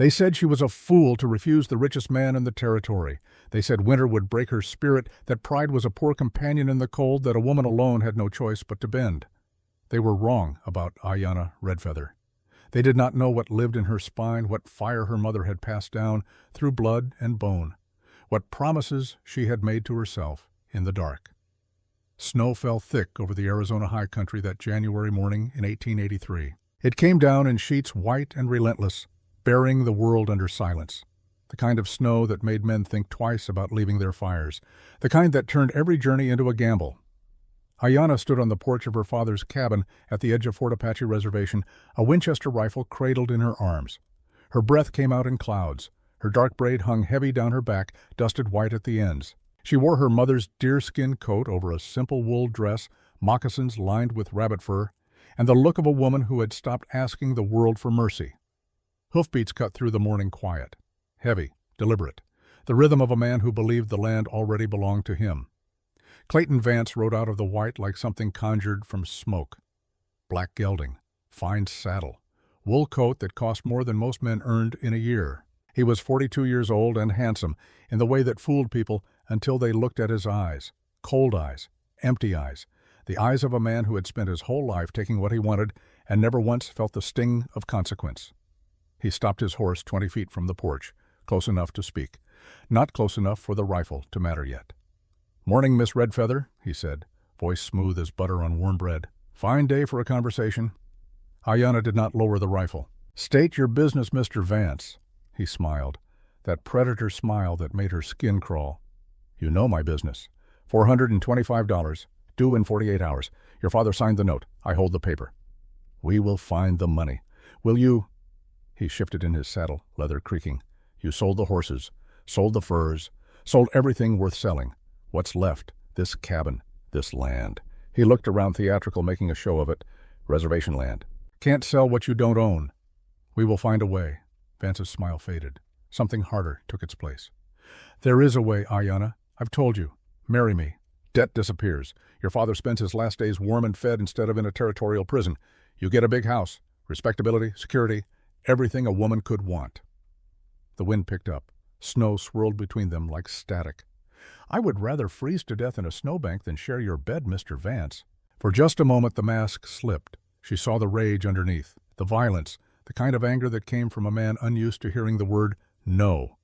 They said she was a fool to refuse the richest man in the territory. They said winter would break her spirit, that pride was a poor companion in the cold, that a woman alone had no choice but to bend. They were wrong about Ayanna Redfeather. They did not know what lived in her spine, what fire her mother had passed down through blood and bone, what promises she had made to herself in the dark. Snow fell thick over the Arizona high country that January morning in 1883. It came down in sheets white and relentless, burying the world under silence. The kind of snow that made men think twice about leaving their fires, the kind that turned every journey into a gamble. Ayanna stood on the porch of her father's cabin at the edge of Fort Apache Reservation, a Winchester rifle cradled in her arms. Her breath came out in clouds. Her dark braid hung heavy down her back, dusted white at the ends. She wore her mother's deerskin coat over a simple wool dress, moccasins lined with rabbit fur, and the look of a woman who had stopped asking the world for mercy. Hoofbeats cut through the morning quiet, heavy, deliberate, the rhythm of a man who believed the land already belonged to him. Clayton Vance rode out of the white like something conjured from smoke. Black gelding, fine saddle, wool coat that cost more than most men earned in a year. He was 42 years old and handsome in the way that fooled people until they looked at his eyes, cold eyes, empty eyes, the eyes of a man who had spent his whole life taking what he wanted and never once felt the sting of consequence. He stopped his horse 20 feet from the porch, close enough to speak, not close enough for the rifle to matter yet. "Morning, Miss Redfeather," he said, voice smooth as butter on warm bread. "Fine day for a conversation." Ayanna did not lower the rifle. "State your business, Mr. Vance." He smiled, that predator smile that made her skin crawl. "You know my business. $425, due in 48 hours. Your father signed the note. I hold the paper." "We will find the money. Will you—" He shifted in his saddle, leather creaking. "You sold the horses, sold the furs, sold everything worth selling. What's left? This cabin, this land." He looked around theatrical, making a show of it. "Reservation land. Can't sell what you don't own." "We will find a way." Vance's smile faded. Something harder took its place. "There is a way, Ayanna. I've told you. Marry me. Debt disappears. Your father spends his last days warm and fed instead of in a territorial prison. You get a big house, respectability, security, everything a woman could want." The wind picked up. Snow swirled between them like static. "I would rather freeze to death in a snowbank than share your bed, Mr. Vance." For just a moment the mask slipped. She saw the rage underneath, the violence, the kind of anger that came from a man unused to hearing the word no.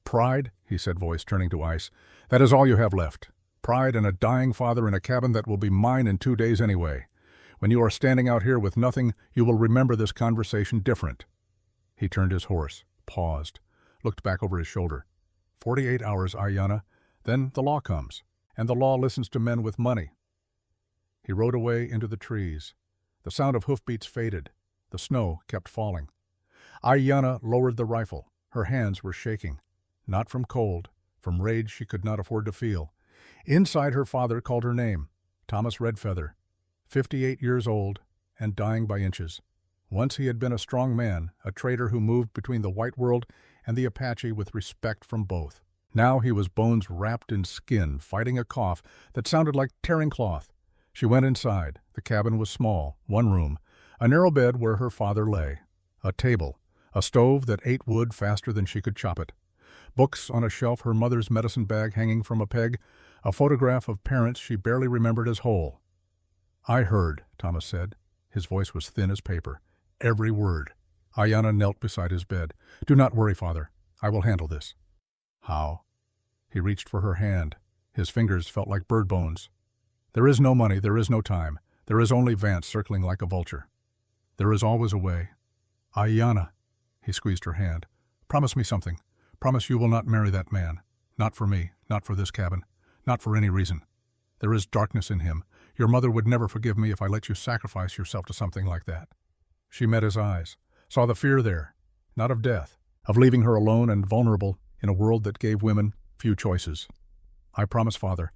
"Pride," he said, voice turning to ice. "That is all you have left. Pride and a dying father in a cabin that will be mine in 2 days anyway. When you are standing out here with nothing, you will remember this conversation different." He turned his horse, paused, looked back over his shoulder. 48 hours, Ayanna. Then the law comes, and the law listens to men with money. He rode away into the trees. The sound of hoofbeats faded. The snow kept falling. Ayanna lowered the rifle. Her hands were shaking, not from cold, from rage she could not afford to feel. Inside, her father called her name, Thomas Redfeather, 58 years old and dying by inches. Once he had been a strong man, a trader who moved between the white world and the Apache with respect from both. Now he was bones wrapped in skin, fighting a cough that sounded like tearing cloth. She went inside. The cabin was small, one room, a narrow bed where her father lay, a table, a stove that ate wood faster than she could chop it, books on a shelf, her mother's medicine bag hanging from a peg, a photograph of parents she barely remembered as whole. "I heard," Thomas said. His voice was thin as paper. "Every word." Ayanna knelt beside his bed. "Do not worry, father. I will handle this." "How?" He reached for her hand. His fingers felt like bird bones. "There is no money, there is no time. There is only Vance circling like a vulture. There is always a way." "Ayanna," he squeezed her hand. "Promise me something. Promise you will not marry that man. Not for me, not for this cabin, not for any reason. There is darkness in him. Your mother would never forgive me if I let you sacrifice yourself to something like that." She met his eyes, saw the fear there, not of death, of leaving her alone and vulnerable in a world that gave women few choices. "I promise, father,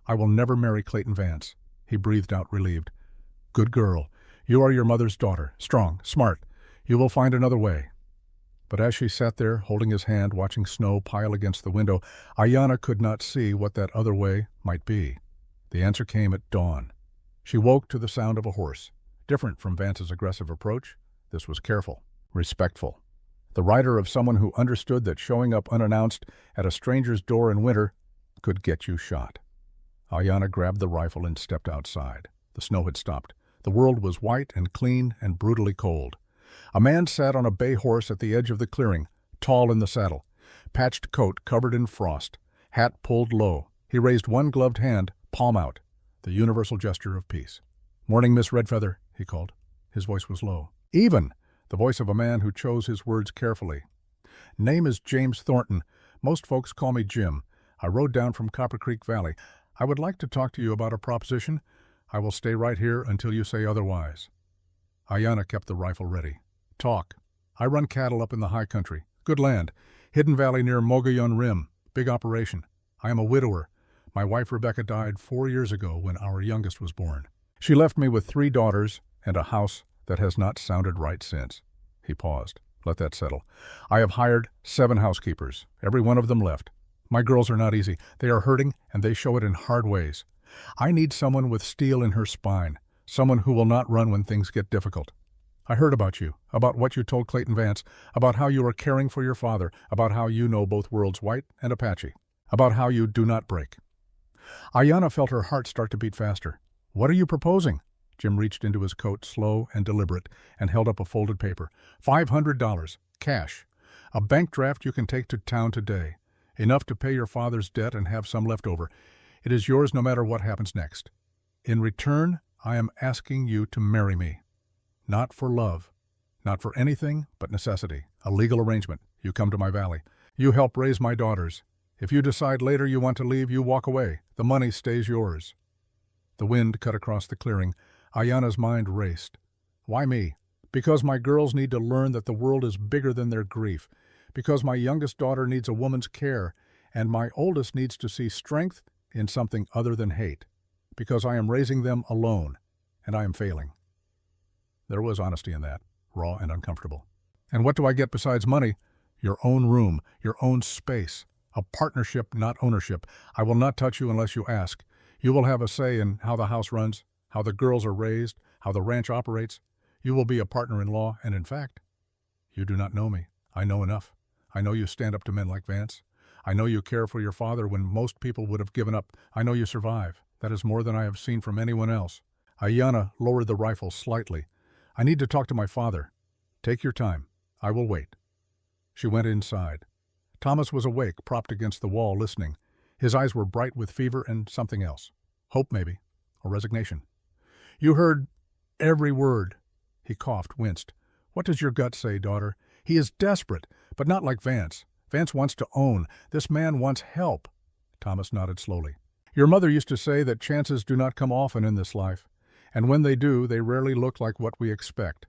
I will never marry Clayton Vance." He breathed out, relieved. "Good girl. You are your mother's daughter, strong, smart. You will find another way." But as she sat there, holding his hand, watching snow pile against the window, Ayanna could not see what that other way might be. The answer came at dawn. She woke to the sound of a horse. Different from Vance's aggressive approach, this was careful, respectful. The rider of someone who understood that showing up unannounced at a stranger's door in winter could get you shot. Ayanna grabbed the rifle and stepped outside. The snow had stopped. The world was white and clean and brutally cold. A man sat on a bay horse at the edge of the clearing, tall in the saddle, patched coat covered in frost, hat pulled low. He raised one gloved hand, palm out, the universal gesture of peace. "Morning, Miss Redfeather," he called. His voice was low. "Even," the voice of a man who chose his words carefully. "Name is James Thornton. Most folks call me Jim. I rode down from Copper Creek Valley. I would like to talk to you about a proposition. I will stay right here until you say otherwise." Ayanna kept the rifle ready. "Talk. I run cattle up in the high country. Good land. Hidden Valley near Mogollon Rim. Big operation. I am a widower. My wife Rebecca died 4 years ago when our youngest was born. She left me with 3 daughters and a house that has not sounded right since." He paused. "Let that settle. I have hired 7 housekeepers. Every one of them left. My girls are not easy. They are hurting, and they show it in hard ways. I need someone with steel in her spine, someone who will not run when things get difficult. I heard about you, about what you told Clayton Vance, about how you are caring for your father, about how you know both worlds, white and Apache, about how you do not break." Ayanna felt her heart start to beat faster. "What are you proposing?" Jim reached into his coat, slow and deliberate, and held up a folded paper. $500, cash. A bank draft you can take to town today. Enough to pay your father's debt and have some left over. It is yours no matter what happens next. In return, I am asking you to marry me. Not for love, not for anything but necessity. A legal arrangement. You come to my valley. You help raise my daughters. If you decide later you want to leave, you walk away. The money stays yours." The wind cut across the clearing. Ayanna's mind raced. "Why me? Because my girls need to learn that the world is bigger than their grief. Because my youngest daughter needs a woman's care, and my oldest needs to see strength in something other than hate. Because I am raising them alone, and I am failing." There was honesty in that, raw and uncomfortable. "And what do I get besides money? Your own room, your own space. A partnership, not ownership. I will not touch you unless you ask. You will have a say in how the house runs, how the girls are raised, how the ranch operates. You will be a partner-in-law, and in fact, you do not know me. I know enough. I know you stand up to men like Vance. I know you care for your father when most people would have given up. I know you survive. That is more than I have seen from anyone else." Ayanna lowered the rifle slightly. "I need to talk to my father. Take your time. I will wait." She went inside. Thomas was awake, propped against the wall, listening. His eyes were bright with fever and something else. Hope, maybe, or resignation. "You heard every word." He coughed, winced. "What does your gut say, daughter? He is desperate, but not like Vance. Vance wants to own. This man wants help." Thomas nodded slowly. "Your mother used to say that chances do not come often in this life, and when they do, they rarely look like what we expect.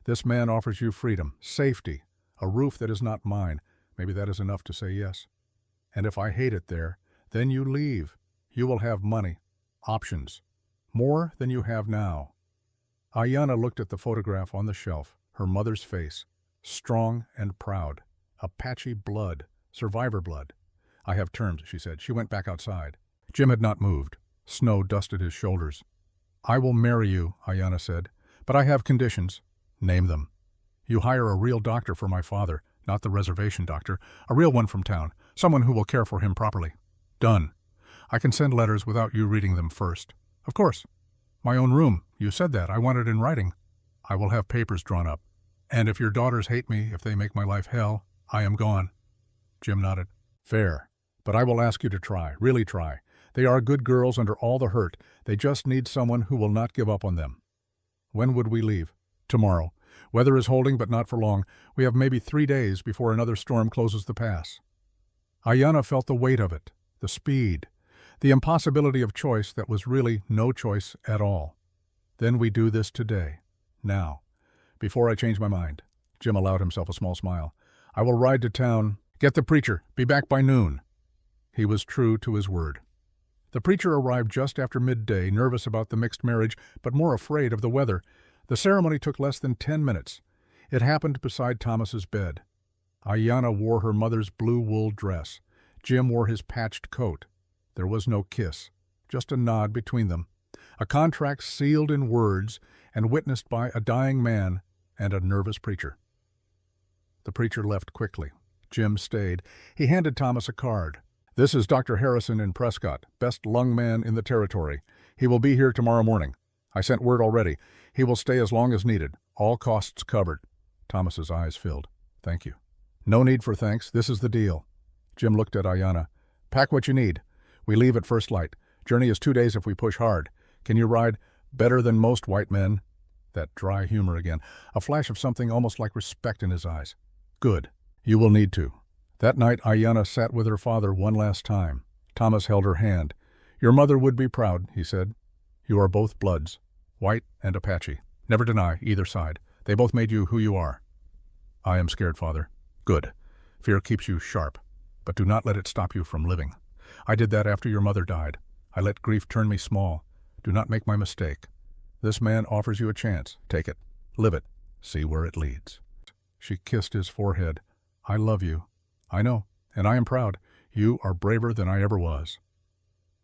This man offers you freedom, safety, a roof that is not mine. Maybe that is enough to say yes. And if I hate it there, then you leave. You will have money, options, more than you have now." Ayanna looked at the photograph on the shelf, her mother's face, strong and proud. Apache blood, survivor blood. "I have terms," she said. She went back outside. Jim had not moved. Snow dusted his shoulders. "I will marry you," Ayanna said, "but I have conditions." "Name them." "You hire a real doctor for my father, not the reservation doctor, a real one from town, someone who will care for him properly." "Done. I can send letters without you reading them first." "Of course." "My own room. You said that. I want it in writing." "I will have papers drawn up. And if your daughters hate me, if they make my life hell, I am gone." Jim nodded. "Fair. But I will ask you to try, really try. They are good girls under all the hurt. They just need someone who will not give up on them." "When would we leave?" "Tomorrow. Weather is holding, but not for long. We have maybe 3 days before another storm closes the pass." Ayanna felt the weight of it, the speed, the impossibility of choice that was really no choice at all. "Then we do this today. Now. Before I change my mind." Jim allowed himself a small smile. "I will ride to town, get the preacher, be back by noon." He was true to his word. The preacher arrived just after midday, nervous about the mixed marriage, but more afraid of the weather. The ceremony took less than 10 minutes. It happened beside Thomas's bed. Ayanna wore her mother's blue wool dress. Jim wore his patched coat. There was no kiss, just a nod between them. A contract sealed in words and witnessed by a dying man and a nervous preacher. The preacher left quickly. Jim stayed. He handed Thomas a card. "This is Dr. Harrison in Prescott, best lung man in the territory. He will be here tomorrow morning. I sent word already. He will stay as long as needed. All costs covered." Thomas's eyes filled. "Thank you." "No need for thanks. This is the deal." Jim looked at Ayanna. "Pack what you need. We leave at first light. Journey is 2 days if we push hard. Can you ride? Better than most white men." That dry humor again, a flash of something almost like respect in his eyes. "Good. You will need to." That night Ayanna sat with her father one last time. Thomas held her hand. "Your mother would be proud," he said. "You are both bloods, white and Apache. Never deny either side. They both made you who you are." "I am scared, Father." "Good. Fear keeps you sharp, but do not let it stop you from living. I did that after your mother died. I let grief turn me small. Do not make my mistake. This man offers you a chance. Take it. Live it. See where it leads." She kissed his forehead. "I love you." "I know, and I am proud. You are braver than I ever was."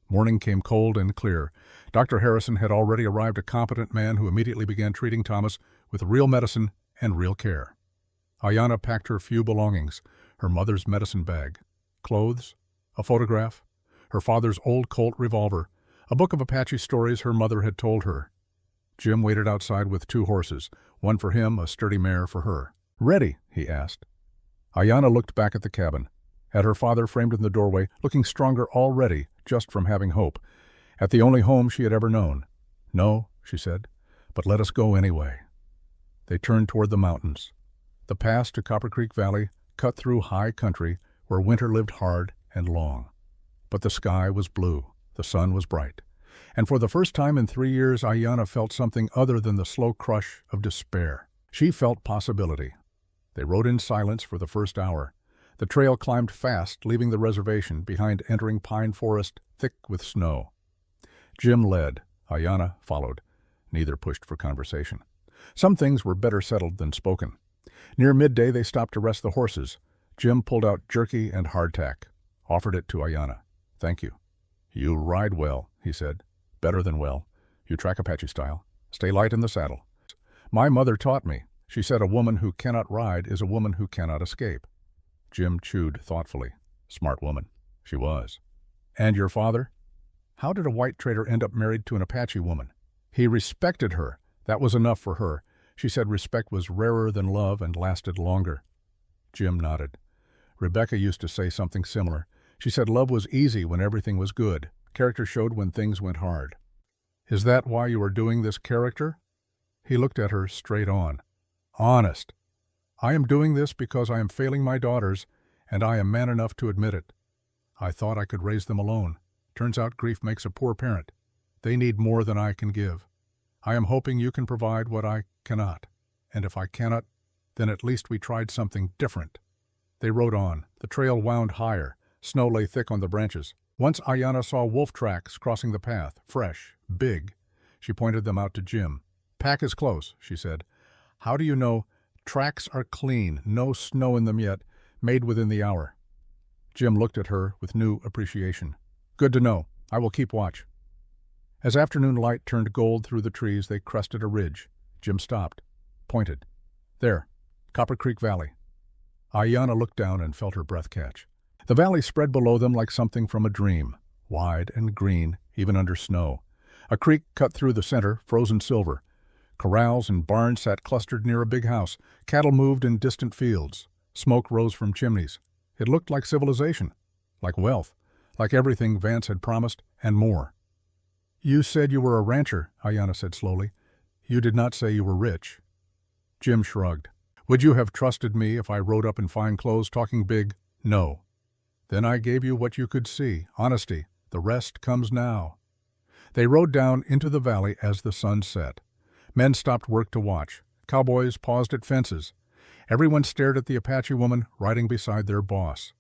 Morning came cold and clear. Dr. Harrison had already arrived, a competent man who immediately began treating Thomas with real medicine and real care. Ayanna packed her few belongings, her mother's medicine bag, clothes, a photograph, her father's old Colt revolver, a book of Apache stories her mother had told her. Jim waited outside with 2 horses, one for him, a sturdy mare for her. "Ready?" he asked. Ayanna looked back at the cabin, at her father framed in the doorway, looking stronger already just from having hope, at the only home she had ever known. "No," she said, "but let us go anyway." They turned toward the mountains. The pass to Copper Creek Valley cut through high country where winter lived hard and long. But the sky was blue, the sun was bright, and for the first time in 3 years Ayanna felt something other than the slow crush of despair. She felt possibility. They rode in silence for the first hour. The trail climbed fast, leaving the reservation behind, entering pine forest thick with snow. Jim led. Ayanna followed. Neither pushed for conversation. Some things were better settled than spoken. Near midday they stopped to rest the horses. Jim pulled out jerky and hardtack, offered it to Ayanna. "Thank you." "You ride well," he said. "Better than well. You track Apache style. Stay light in the saddle." "My mother taught me. She said a woman who cannot ride is a woman who cannot escape." Jim chewed thoughtfully. Smart woman. She was. "And your father?" "How did a white trader end up married to an Apache woman?" "He respected her. That was enough for her. She said respect was rarer than love and lasted longer." Jim nodded. "Rebecca used to say something similar. She said love was easy when everything was good. Character showed when things went hard." "Is that why you are doing this character?" He looked at her straight on. "Honest. I am doing this because I am failing my daughters, and I am man enough to admit it. I thought I could raise them alone. Turns out grief makes a poor parent. They need more than I can give. I am hoping you can provide what I cannot. And if I cannot, then at least we tried something different." They rode on. The trail wound higher. Snow lay thick on the branches. Once Ayanna saw wolf tracks crossing the path, fresh, big. She pointed them out to Jim. "Pack is close," she said. "How do you know?" "Tracks are clean, no snow in them yet, made within the hour." Jim looked at her with new appreciation. "Good to know. I will keep watch." As afternoon light turned gold through the trees, they crested a ridge. Jim stopped, pointed. "There, Copper Creek Valley." Ayanna looked down and felt her breath catch. The valley spread below them like something from a dream, wide and green, even under snow. A creek cut through the center, frozen silver. Corrals and barns sat clustered near a big house. Cattle moved in distant fields. Smoke rose from chimneys. It looked like civilization, like wealth, like everything Vance had promised, and more. "You said you were a rancher," Ayanna said slowly. "You did not say you were rich." Jim shrugged. "Would you have trusted me if I rode up in fine clothes talking big? No. Then I gave you what you could see, honesty. The rest comes now." They rode down into the valley as the sun set. Men stopped work to watch. Cowboys paused at fences. Everyone stared at the Apache woman riding beside their boss.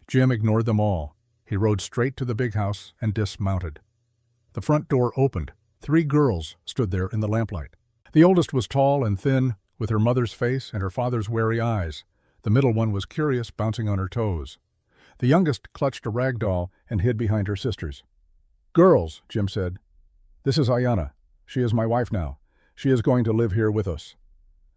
Jim ignored them all. He rode straight to the big house and dismounted. The front door opened. 3 girls stood there in the lamplight. The oldest was tall and thin, with her mother's face and her father's wary eyes. The middle one was curious, bouncing on her toes. The youngest clutched a rag doll and hid behind her sisters. "Girls," Jim said, "this is Ayanna. She is my wife now. She is going to live here with us."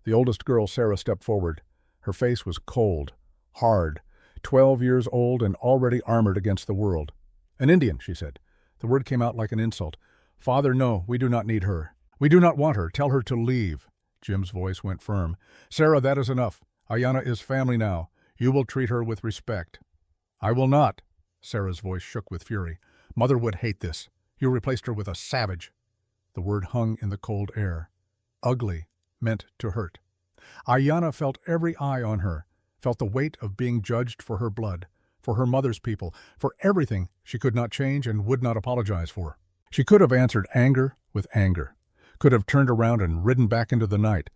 The oldest girl, Sarah, stepped forward. Her face was cold, hard, 12 years old and already armored against the world. "An Indian," she said. The word came out like an insult. "Father, no, we do not need her. We do not want her. Tell her to leave." Jim's voice went firm. "Sarah, that is enough. Ayanna is family now. You will treat her with respect." "I will not." Sarah's voice shook with fury. "Mother would hate this. You replaced her with a savage." The word hung in the cold air. Ugly meant to hurt. Ayanna felt every eye on her, felt the weight of being judged for her blood, for her mother's people, for everything she could not change and would not apologize for. She could have answered anger with anger, could have turned around and ridden back into the night,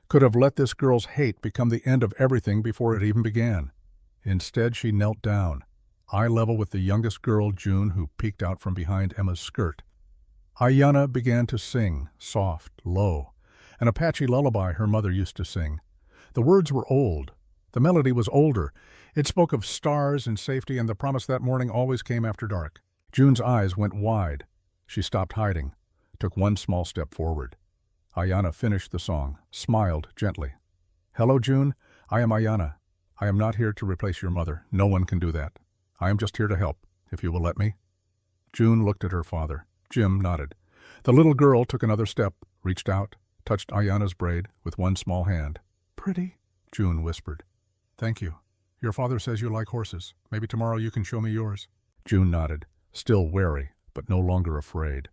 could have let this girl's hate become the end of everything before it even began. Instead, she knelt down, eye level with the youngest girl, June, who peeked out from behind Emma's skirt. Ayanna began to sing, soft, low, an Apache lullaby her mother used to sing. The words were old. The melody was older. It spoke of stars and safety and the promise that morning always came after dark. June's eyes went wide. She stopped hiding, took one small step forward. Ayanna finished the song, smiled gently. "Hello, June. I am Ayanna. I am not here to replace your mother. No one can do that. I am just here to help, if you will let me." June looked at her father. Jim nodded. The little girl took another step, reached out, touched Ayanna's braid with one small hand. "Pretty," June whispered. "Thank you. Your father says you like horses. Maybe tomorrow you can show me yours." June nodded, still wary, but no longer afraid.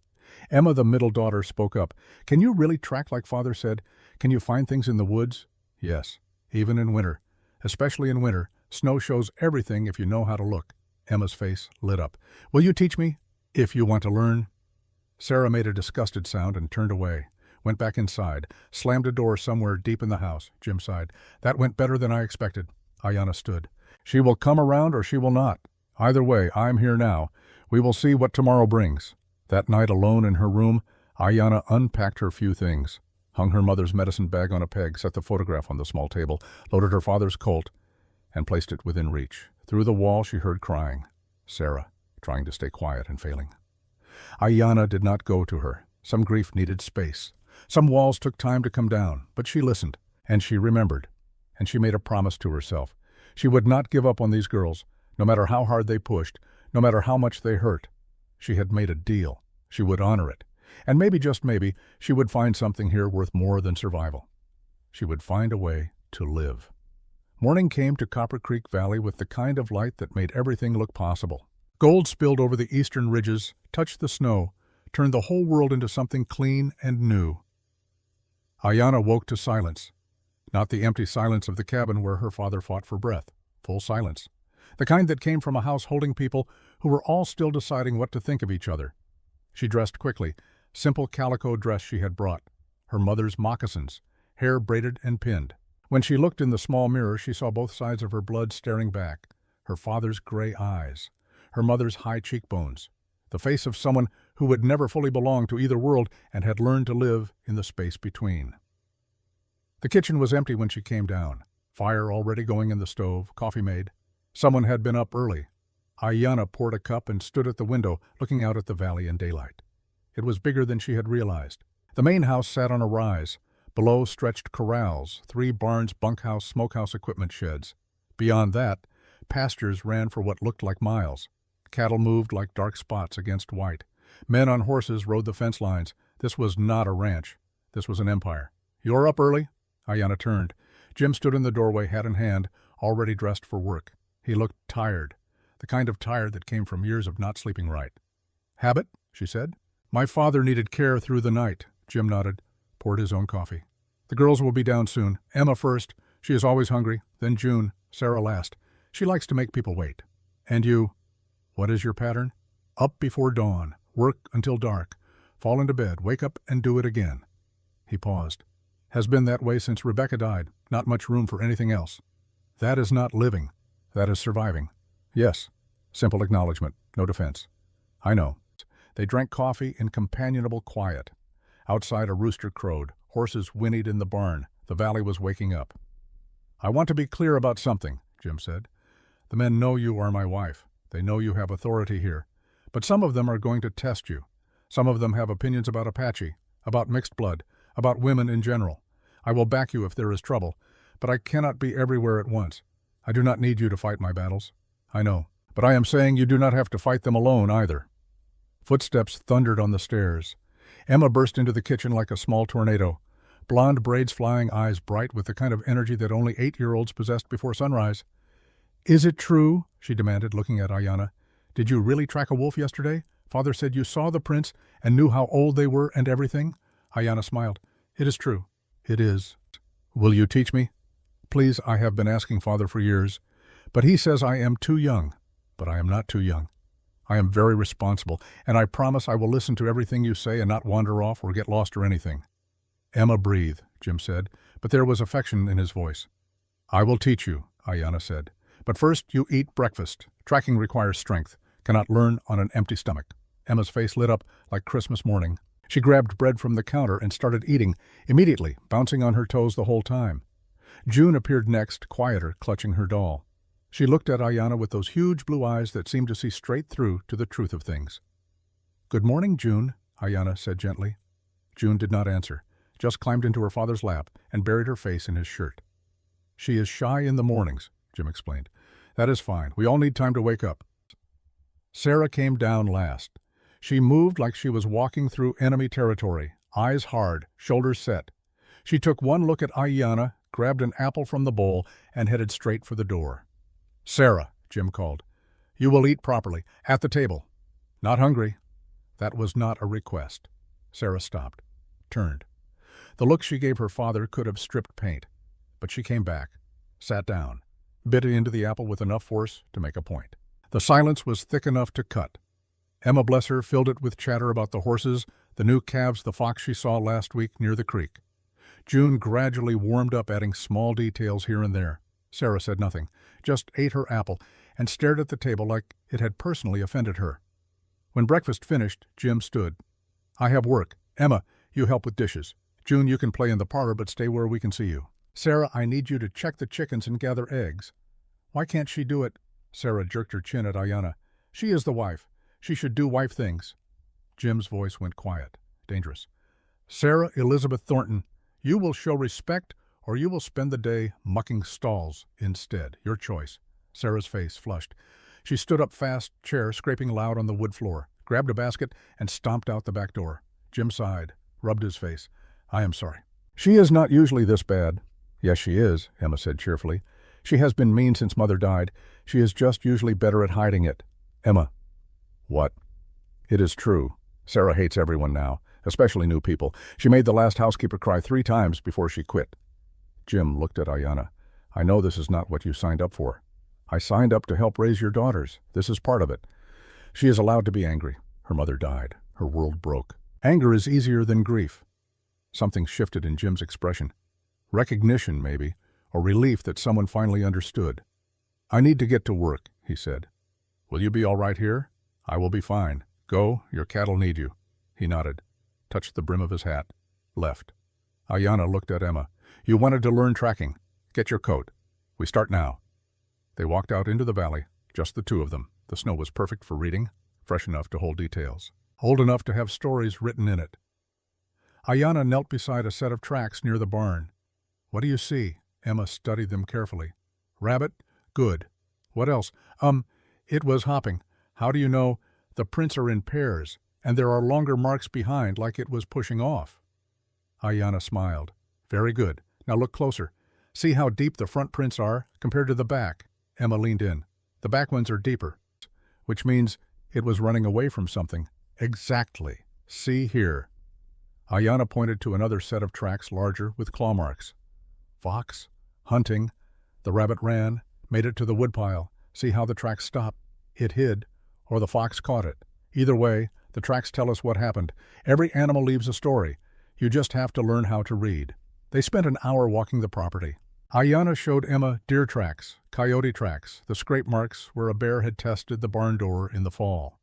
Emma, the middle daughter, spoke up. "Can you really track like Father said? Can you find things in the woods?" "Yes, even in winter. Especially in winter. Snow shows everything if you know how to look." Emma's face lit up. "Will you teach me? If you want to learn." Sarah made a disgusted sound and turned away, went back inside, slammed a door somewhere deep in the house. Jim sighed. "That went better than I expected." Ayanna stood. "She will come around or she will not. Either way, I'm here now. We will see what tomorrow brings." That night, alone in her room, Ayanna unpacked her few things, hung her mother's medicine bag on a peg, set the photograph on the small table, loaded her father's Colt, and placed it within reach. Through the wall she heard crying. Sarah, trying to stay quiet and failing. Ayanna did not go to her. Some grief needed space. Some walls took time to come down, but she listened, and she remembered, and she made a promise to herself. She would not give up on these girls, no matter how hard they pushed, no matter how much they hurt. She had made a deal. She would honor it. And maybe, just maybe, she would find something here worth more than survival. She would find a way to live. Morning came to Copper Creek Valley with the kind of light that made everything look possible. Gold spilled over the eastern ridges, touched the snow, turned the whole world into something clean and new. Ayanna woke to silence. Not the empty silence of the cabin where her father fought for breath. Full silence. The kind that came from a house holding people who were all still deciding what to think of each other. She dressed quickly, simple calico dress she had brought, her mother's moccasins, hair braided and pinned. When she looked in the small mirror, she saw both sides of her blood staring back, her father's gray eyes, her mother's high cheekbones, the face of someone who would never fully belong to either world and had learned to live in the space between. The kitchen was empty when she came down, fire already going in the stove, coffee made. Someone had been up early. Ayanna poured a cup and stood at the window, looking out at the valley in daylight. It was bigger than she had realized. The main house sat on a rise. Below stretched corrals, 3 barns, bunkhouse, smokehouse equipment sheds. Beyond that, pastures ran for what looked like miles. Cattle moved like dark spots against white. Men on horses rode the fence lines. This was not a ranch. This was an empire. "You're up early?" Ayanna turned. Jim stood in the doorway, hat in hand, already dressed for work. He looked tired, the kind of tired that came from years of not sleeping right. "Habit?" she said. "My father needed care through the night." Jim nodded, poured his own coffee. "The girls will be down soon. Emma first. She is always hungry. Then June. Sarah last. She likes to make people wait." "And you?" "What is your pattern?" "Up before dawn. Work until dark. Fall into bed. Wake up and do it again." He paused. "Has been that way since Rebecca died. Not much room for anything else." "That is not living. That is surviving." "Yes." Simple acknowledgement. No defense. "I know." They drank coffee in companionable quiet. Outside a rooster crowed. Horses whinnied in the barn. The valley was waking up. "I want to be clear about something," Jim said. "The men know you are my wife. They know you have authority here. But some of them are going to test you. Some of them have opinions about Apache, about mixed blood, about women in general. I will back you if there is trouble. but I cannot be everywhere at once. I do not need you to fight my battles. I know, but I am saying you do not have to fight them alone either. Footsteps thundered on the stairs. Emma burst into the kitchen like a small tornado. Blonde braids flying, eyes bright with the kind of energy that only 8-year-olds possessed before sunrise. "Is it true?" she demanded, looking at Ayanna. "Did you really track a wolf yesterday? Father said you saw the prints and knew how old they were and everything." Ayanna smiled. "It is true. It is. Will you teach me? Please, I have been asking Father for years, but he says I am too young. But I am not too young. I am very responsible, and I promise I will listen to everything you say and not wander off or get lost or anything." "Emma, breathe," Jim said, but there was affection in his voice. "I will teach you," Ayanna said. "But first you eat breakfast. Tracking requires strength. Cannot learn on an empty stomach." Emma's face lit up like Christmas morning. She grabbed bread from the counter and started eating, immediately, bouncing on her toes the whole time. June appeared next, quieter, clutching her doll. She looked at Ayanna with those huge blue eyes that seemed to see straight through to the truth of things. "Good morning, June," Ayanna said gently. June did not answer, just climbed into her father's lap and buried her face in his shirt. "She is shy in the mornings," Jim explained. "That is fine. We all need time to wake up." Sarah came down last. She moved like she was walking through enemy territory, eyes hard, shoulders set. She took one look at Ayanna, grabbed an apple from the bowl, and headed straight for the door. "Sarah," Jim called, "you will eat properly, at the table. Not hungry." That was not a request. Sarah stopped, turned. The look she gave her father could have stripped paint, but she came back, sat down, bit into the apple with enough force to make a point. The silence was thick enough to cut. Emma, bless her, filled it with chatter about the horses, the new calves, the fox she saw last week near the creek. June gradually warmed up, adding small details here and there. Sarah said nothing, just ate her apple and stared at the table like it had personally offended her. When breakfast finished, Jim stood. "I have work. Emma, you help with dishes. June, you can play in the parlor but stay where we can see you. Sarah, I need you to check the chickens and gather eggs." "Why can't she do it?" Sarah jerked her chin at Ayanna. "She is the wife. She should do wife things." Jim's voice went quiet, dangerous. "Sarah Elizabeth Thornton, you will show respect or you will spend the day mucking stalls instead. Your choice." Sarah's face flushed. She stood up fast, chair scraping loud on the wood floor, grabbed a basket, and stomped out the back door. Jim sighed, rubbed his face. "I am sorry. She is not usually this bad." "Yes, she is," Emma said cheerfully. "She has been mean since Mother died. She is just usually better at hiding it." "Emma." "What?" "It is true. Sarah hates everyone now, especially new people. She made the last housekeeper cry 3 times before she quit." Jim looked at Ayanna. "I know this is not what you signed up for. I signed up to help raise your daughters. This is part of it. She is allowed to be angry. Her mother died. Her world broke. Anger is easier than grief." Something shifted in Jim's expression. Recognition, maybe, or relief that someone finally understood. "I need to get to work," he said. "Will you be all right here?" "I will be fine. Go, your cattle need you." He nodded, touched the brim of his hat, left. Ayanna looked at Emma. "You wanted to learn tracking. Get your coat. We start now." They walked out into the valley, just the two of them. The snow was perfect for reading, fresh enough to hold details, old enough to have stories written in it. Ayanna knelt beside a set of tracks near the barn. "What do you see?" Emma studied them carefully. "Rabbit? Good. What else? It was hopping. How do you know? The prints are in pairs, and there are longer marks behind like it was pushing off." Ayanna smiled. "Very good. Now look closer. See how deep the front prints are compared to the back." Emma leaned in. "The back ones are deeper, which means it was running away from something." "Exactly. See here." Ayanna pointed to another set of tracks larger with claw marks. "Fox? Hunting. The rabbit ran, made it to the woodpile. See how the tracks stop? It hid, or the fox caught it. Either way, the tracks tell us what happened. Every animal leaves a story. You just have to learn how to read." They spent an hour walking the property. Ayanna showed Emma deer tracks, coyote tracks, the scrape marks where a bear had tested the barn door in the fall.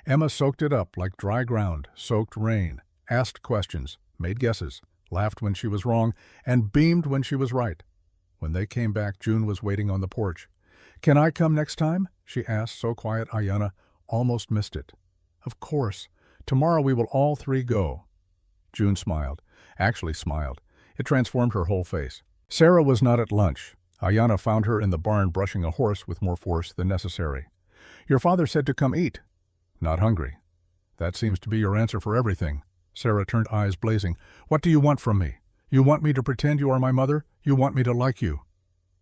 Emma soaked it up like dry ground, soaked rain, asked questions, made guesses, laughed when she was wrong, and beamed when she was right. When they came back, June was waiting on the porch. "Can I come next time?" she asked, so quiet Ayanna almost missed it. "Of course. Tomorrow we will all 3 go." June smiled, actually smiled. It transformed her whole face. Sarah was not at lunch. Ayanna found her in the barn brushing a horse with more force than necessary. "Your father said to come eat." "Not hungry." "That seems to be your answer for everything." Sarah turned, eyes blazing. "What do you want from me? You want me to pretend you are my mother? You want me to like you?"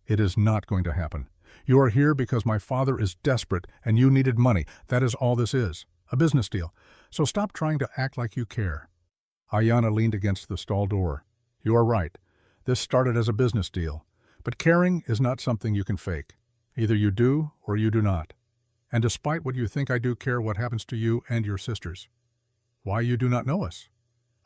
"It is not going to happen. You are here because my father is desperate and you needed money. That is all this is. A business deal. So stop trying to act like you care." Ayanna leaned against the stall door. "You are right. This started as a business deal. But caring is not something you can fake. Either you do or you do not. And despite what you think, I do care what happens to you and your sisters. Why, you do not know us.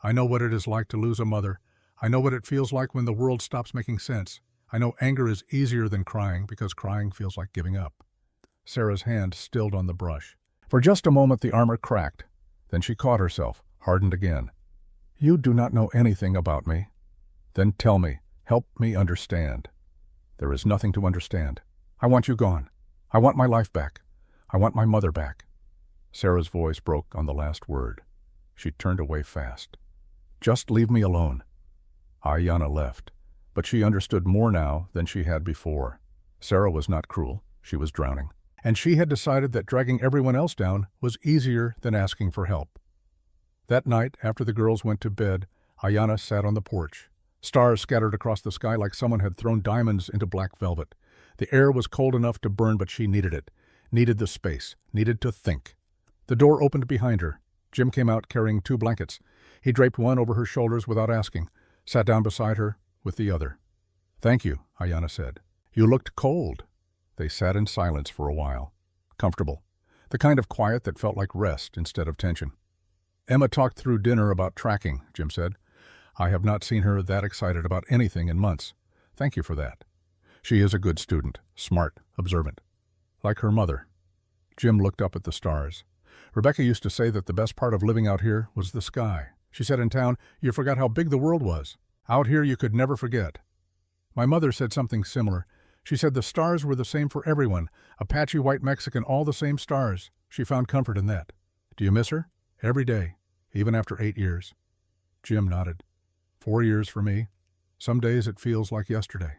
I know what it is like to lose a mother. I know what it feels like when the world stops making sense. I know anger is easier than crying because crying feels like giving up." Sarah's hand stilled on the brush. For just a moment the armor cracked. Then she caught herself, hardened again. "You do not know anything about me." "Then tell me. Help me understand." "There is nothing to understand. I want you gone. I want my life back. I want my mother back." Sarah's voice broke on the last word. She turned away fast. "Just leave me alone." Ayanna left, but she understood more now than she had before. Sarah was not cruel. She was drowning. And she had decided that dragging everyone else down was easier than asking for help. That night, after the girls went to bed, Ayanna sat on the porch. Stars scattered across the sky like someone had thrown diamonds into black velvet. The air was cold enough to burn, but she needed it. Needed the space. Needed to think. The door opened behind her. Jim came out carrying 2 blankets. He draped one over her shoulders without asking, sat down beside her with the other. "Thank you," Ayanna said. "You looked cold." They sat in silence for a while. Comfortable. The kind of quiet that felt like rest instead of tension. "Emma talked through dinner about tracking," Jim said. "I have not seen her that excited about anything in months. Thank you for that. She is a good student, smart, observant. Like her mother." Jim looked up at the stars. "Rebecca used to say that the best part of living out here was the sky. She said in town, you forgot how big the world was. Out here you could never forget." My mother said something similar. She said the stars were the same for everyone. Apache, white Mexican, all the same stars. She found comfort in that. "Do you miss her?" "Every day, even after 8 years." Jim nodded. 4 years for me. Some days it feels like yesterday.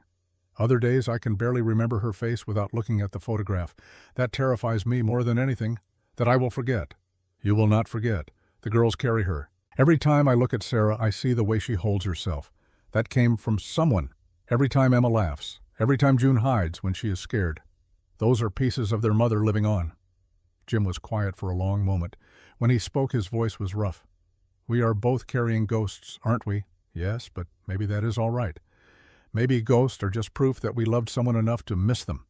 Other days I can barely remember her face without looking at the photograph. That terrifies me more than anything, that I will forget. You will not forget. The girls carry her. Every time I look at Sarah, I see the way she holds herself. That came from someone. Every time Emma laughs. Every time June hides when she is scared. Those are pieces of their mother living on. Jim was quiet for a long moment. When he spoke, his voice was rough. "We are both carrying ghosts, aren't we?" "Yes, but maybe that is all right. Maybe ghosts are just proof that we loved someone enough to miss them."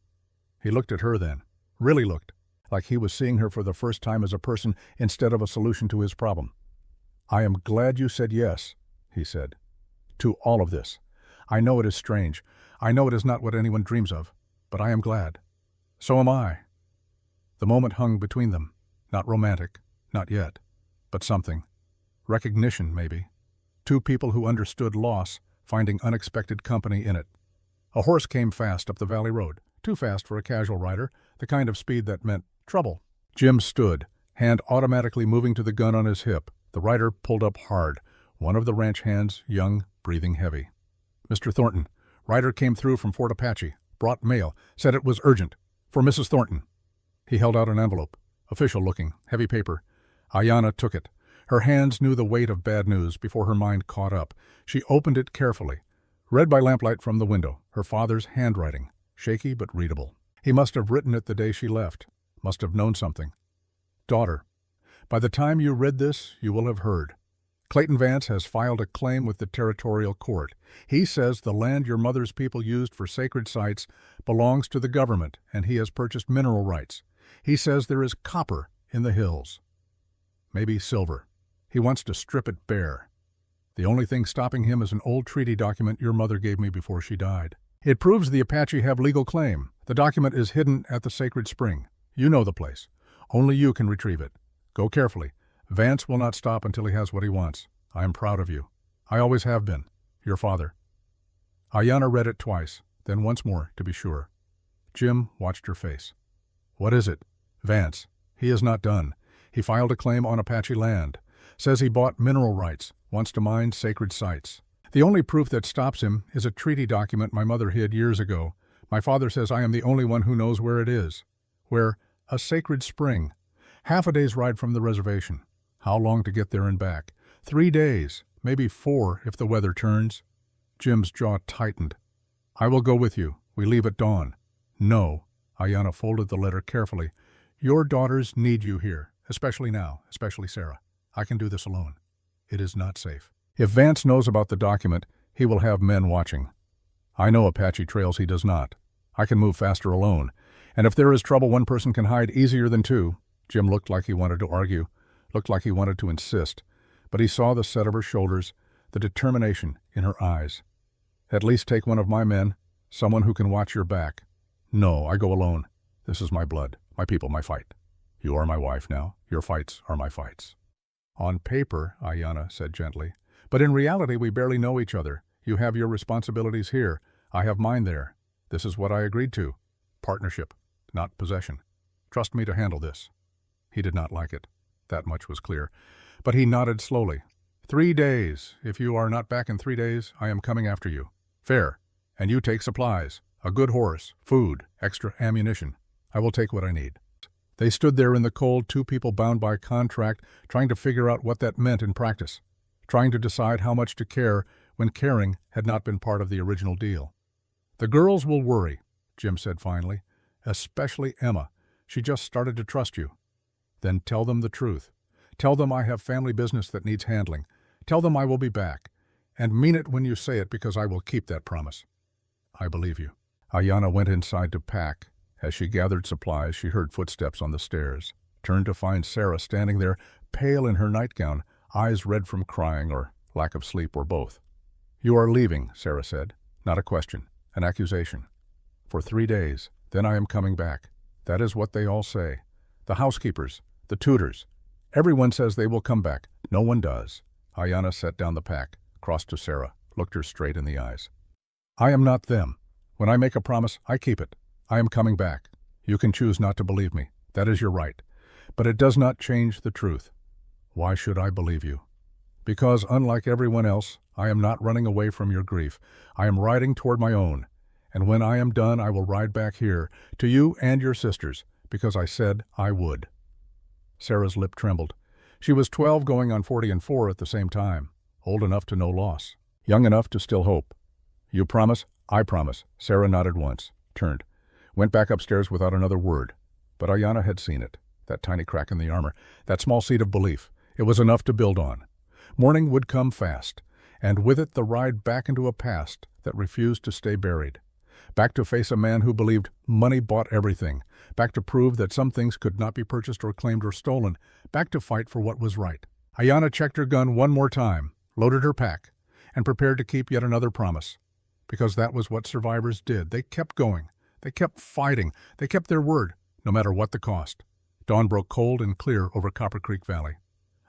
He looked at her then. Really looked. Like he was seeing her for the first time as a person instead of a solution to his problem. "I am glad you said yes," he said. "To all of this. I know it is strange. I know it is not what anyone dreams of. But I am glad. So am I." The moment hung between them. Not romantic. Not yet. But something. Recognition, maybe. 2 people who understood loss, finding unexpected company in it. A horse came fast up the valley road. Too fast for a casual rider. The kind of speed that meant trouble. Jim stood, hand automatically moving to the gun on his hip. The rider pulled up hard. One of the ranch hands, young, breathing heavy. "Mr. Thornton." Rider came through from Fort Apache. Brought mail. Said it was urgent. "For Mrs. Thornton." He held out an envelope. Official looking. Heavy paper. Ayanna took it. Her hands knew the weight of bad news before her mind caught up. She opened it carefully. Read by lamplight from the window. Her father's handwriting. Shaky but readable. He must have written it the day she left. Must have known something. "Daughter, by the time you read this, you will have heard. Clayton Vance has filed a claim with the territorial court. He says the land your mother's people used for sacred sites belongs to the government, and he has purchased mineral rights. He says there is copper in the hills. Maybe silver. He wants to strip it bare. The only thing stopping him is an old treaty document your mother gave me before she died. It proves the Apache have legal claim. The document is hidden at the sacred spring. You know the place. Only you can retrieve it. Go carefully. Vance will not stop until he has what he wants. I am proud of you. I always have been. Your father." Ayanna read it twice, then once more, to be sure. Jim watched her face. "What is it?" "Vance. He is not done. He filed a claim on Apache land. Says he bought mineral rights, wants to mine sacred sites. The only proof that stops him is a treaty document my mother hid years ago. My father says I am the only one who knows where it is. Where? A sacred spring. Half a day's ride from the reservation. How long to get there and back? 3 days, maybe 4 if the weather turns. Jim's jaw tightened. I will go with you. We leave at dawn. No. Ayanna folded the letter carefully. Your daughters need you here, especially now, especially Sarah. I can do this alone. It is not safe. If Vance knows about the document, he will have men watching. I know Apache trails he does not. I can move faster alone. And if there is trouble, one person can hide easier than 2. Jim looked like he wanted to argue, looked like he wanted to insist, but he saw the set of her shoulders, the determination in her eyes. At least take one of my men, someone who can watch your back. No, I go alone. This is my blood, my people, my fight. You are my wife now. Your fights are my fights. On paper, Ayanna said gently, but in reality we barely know each other. You have your responsibilities here. I have mine there. This is what I agreed to. Partnership, not possession. Trust me to handle this. He did not like it. That much was clear. But he nodded slowly. 3 days. If you are not back in 3 days, I am coming after you. Fair. And you take supplies. A good horse, food, extra ammunition. I will take what I need. They stood there in the cold, 2 people bound by contract, trying to figure out what that meant in practice, trying to decide how much to care when caring had not been part of the original deal. The girls will worry, Jim said finally, especially Emma. She just started to trust you. Then tell them the truth. Tell them I have family business that needs handling. Tell them I will be back. And mean it when you say it, because I will keep that promise. I believe you. Ayanna went inside to pack. As she gathered supplies, she heard footsteps on the stairs, turned to find Sarah standing there, pale in her nightgown, eyes red from crying or lack of sleep or both. You are leaving, Sarah said. Not a question, an accusation. For 3 days, then I am coming back. That is what they all say. The housekeepers, the tutors. Everyone says they will come back. No one does. Ayanna set down the pack, crossed to Sarah, looked her straight in the eyes. I am not them. When I make a promise, I keep it. I am coming back. You can choose not to believe me. That is your right. But it does not change the truth. Why should I believe you? Because, unlike everyone else, I am not running away from your grief. I am riding toward my own. And when I am done, I will ride back here, to you and your sisters, because I said I would. Sarah's lip trembled. She was 12 going on 44 at the same time, old enough to know loss, young enough to still hope. You promise? I promise. Sarah nodded once, turned, went back upstairs without another word. But Ayanna had seen it, that tiny crack in the armor, that small seed of belief. It was enough to build on. Morning would come fast, and with it the ride back into a past that refused to stay buried. Back to face a man who believed money bought everything. Back to prove that some things could not be purchased or claimed or stolen. Back to fight for what was right. Ayanna checked her gun one more time, loaded her pack, and prepared to keep yet another promise. Because that was what survivors did. They kept going. They kept fighting. They kept their word, no matter what the cost. Dawn broke cold and clear over Copper Creek Valley.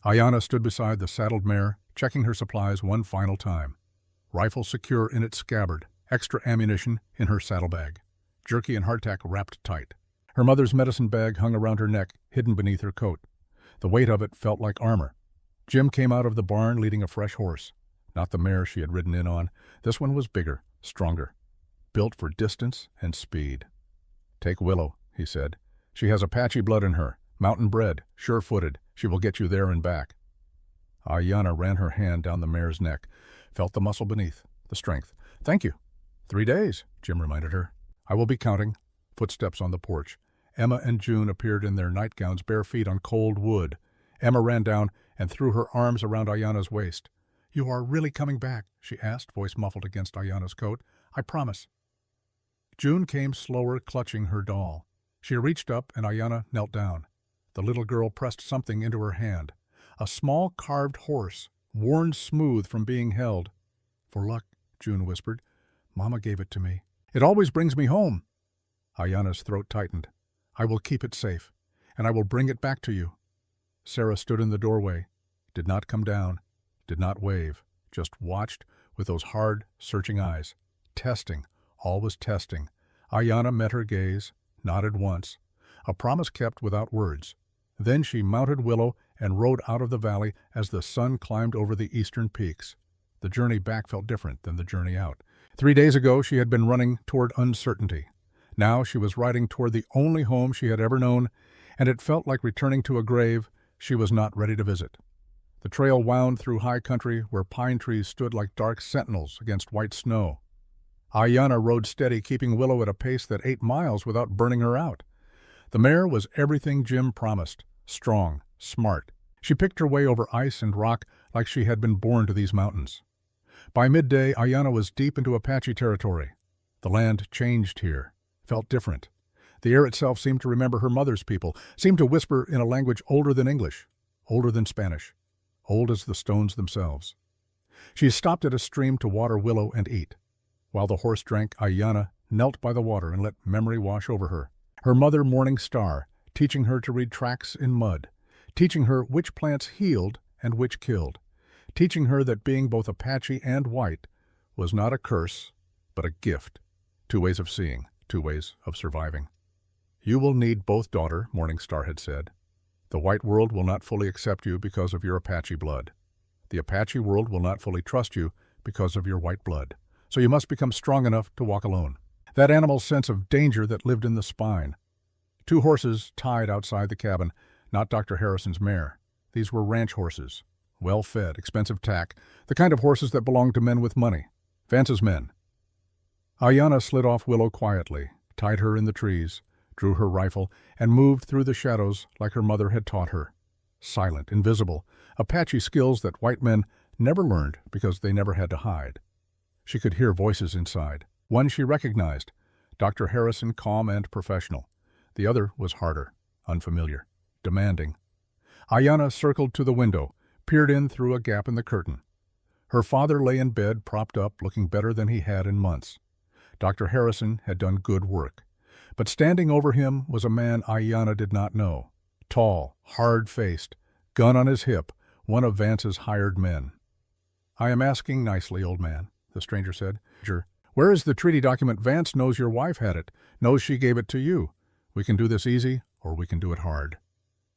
Ayanna stood beside the saddled mare, checking her supplies one final time. Rifle secure in its scabbard, extra ammunition in her saddlebag, jerky and hardtack wrapped tight. Her mother's medicine bag hung around her neck, hidden beneath her coat. The weight of it felt like armor. Jim came out of the barn leading a fresh horse. Not the mare she had ridden in on. This one was bigger, stronger, built for distance and speed. Take Willow, he said. She has Apache blood in her, mountain bred, sure-footed. She will get you there and back. Ayanna ran her hand down the mare's neck, felt the muscle beneath, the strength. Thank you. 3 days, Jim reminded her. I will be counting. Footsteps on the porch. Emma and June appeared in their nightgowns, bare feet on cold wood. Emma ran down and threw her arms around Ayanna's waist. You are really coming back, she asked, voice muffled against Ayanna's coat. I promise. June came slower, clutching her doll. She reached up and Ayanna knelt down. The little girl pressed something into her hand. A small carved horse, worn smooth from being held. For luck, June whispered. Mama gave it to me. It always brings me home. Ayanna's throat tightened. I will keep it safe, and I will bring it back to you. Sarah stood in the doorway, did not come down, did not wave, just watched with those hard, searching eyes. Testing, always testing. Ayanna met her gaze, nodded once. A promise kept without words. Then she mounted Willow and rode out of the valley as the sun climbed over the eastern peaks. The journey back felt different than the journey out. 3 days ago, she had been running toward uncertainty. Now she was riding toward the only home she had ever known, and it felt like returning to a grave she was not ready to visit. The trail wound through high country where pine trees stood like dark sentinels against white snow. Ayanna rode steady, keeping Willow at a pace that 8 miles without burning her out. The mare was everything Jim promised: strong, smart. She picked her way over ice and rock like she had been born to these mountains. By midday, Ayanna was deep into Apache territory. The land changed here, felt different. The air itself seemed to remember her mother's people, seemed to whisper in a language older than English, older than Spanish, old as the stones themselves. She stopped at a stream to water Willow and eat. While the horse drank, Ayanna knelt by the water and let memory wash over her. Her mother, Morning Star, teaching her to read tracks in mud, teaching her which plants healed and which killed, teaching her that being both Apache and white was not a curse, but a gift. 2 ways of seeing, 2 ways of surviving. You will need both, daughter, Morning Star had said. The white world will not fully accept you because of your Apache blood. The Apache world will not fully trust you because of your white blood. So you must become strong enough to walk alone. That animal's sense of danger that lived in the spine. 2 horses tied outside the cabin, not Dr. Harrison's mare. These were ranch horses, well-fed, expensive tack, the kind of horses that belonged to men with money, Vance's men. Ayanna slid off Willow quietly, tied her in the trees, drew her rifle, and moved through the shadows like her mother had taught her. Silent, invisible, Apache skills that white men never learned because they never had to hide. She could hear voices inside. One she recognized, Dr. Harrison, calm and professional. The other was harder, unfamiliar, demanding. Ayanna circled to the window, peered in through a gap in the curtain. Her father lay in bed, propped up, looking better than he had in months. Dr. Harrison had done good work. But standing over him was a man Ayanna did not know. Tall, hard-faced, gun on his hip, one of Vance's hired men. I am asking nicely, old man, the stranger said. Where is the treaty document? Vance knows your wife had it, knows she gave it to you. We can do this easy, or we can do it hard.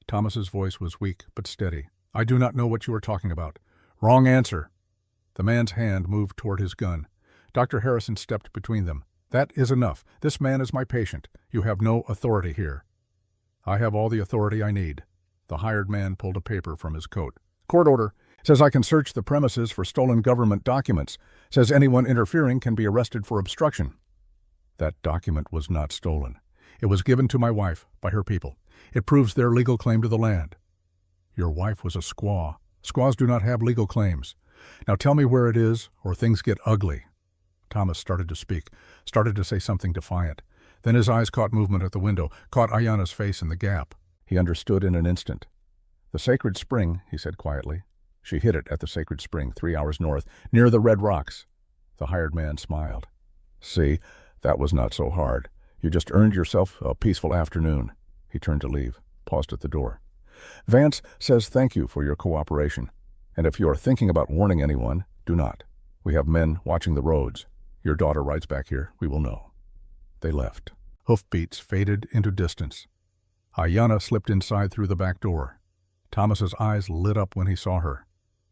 Thomas's voice was weak but steady. I do not know what you are talking about. Wrong answer. The man's hand moved toward his gun. Dr. Harrison stepped between them. That is enough. This man is my patient. You have no authority here. I have all the authority I need. The hired man pulled a paper from his coat. Court order. Says I can search the premises for stolen government documents. Says anyone interfering can be arrested for obstruction. That document was not stolen. It was given to my wife by her people. It proves their legal claim to the land. Your wife was a squaw. Squaws do not have legal claims. Now tell me where it is, or things get ugly. Thomas started to speak, started to say something defiant. Then his eyes caught movement at the window, caught Ayanna's face in the gap. He understood in an instant. The sacred spring, he said quietly. She hid it at the sacred spring, 3 hours north, near the red rocks. The hired man smiled. See, that was not so hard. You just earned yourself a peaceful afternoon. He turned to leave, paused at the door. Vance says thank you for your cooperation. And if you are thinking about warning anyone, do not. We have men watching the roads. Your daughter rides back here. We will know. They left. Hoofbeats faded into distance. Ayanna slipped inside through the back door. Thomas's eyes lit up when he saw her.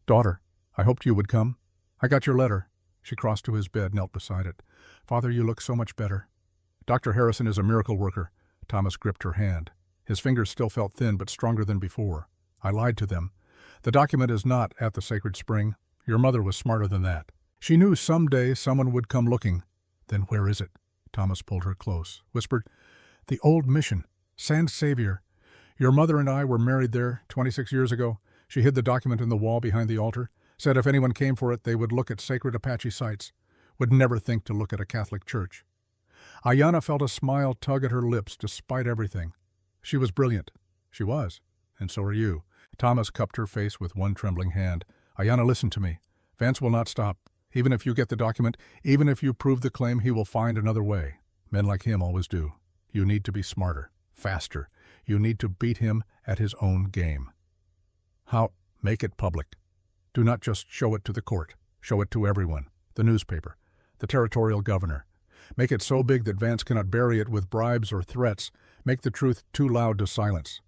Daughter, I hoped you would come. I got your letter. She crossed to his bed, knelt beside it. Father, you look so much better. Dr. Harrison is a miracle worker. Thomas gripped her hand. His fingers still felt thin but stronger than before. I lied to them. The document is not at the sacred spring. Your mother was smarter than that. She knew someday someone would come looking. Then where is it? Thomas pulled her close, whispered, The old mission, San Xavier. Your mother and I were married there 26 years ago. She hid the document in the wall behind the altar, said if anyone came for it, they would look at sacred Apache sites, would never think to look at a Catholic church. Ayanna felt a smile tug at her lips despite everything. She was brilliant. She was. And so are you. Thomas cupped her face with one trembling hand. Ayanna, listen to me. Vance will not stop. Even if you get the document, even if you prove the claim, he will find another way. Men like him always do. You need to be smarter, faster. You need to beat him at his own game. How? Make it public. Do not just show it to the court. Show it to everyone. The newspaper. The territorial governor. Make it so big that Vance cannot bury it with bribes or threats. Make the truth too loud to silence.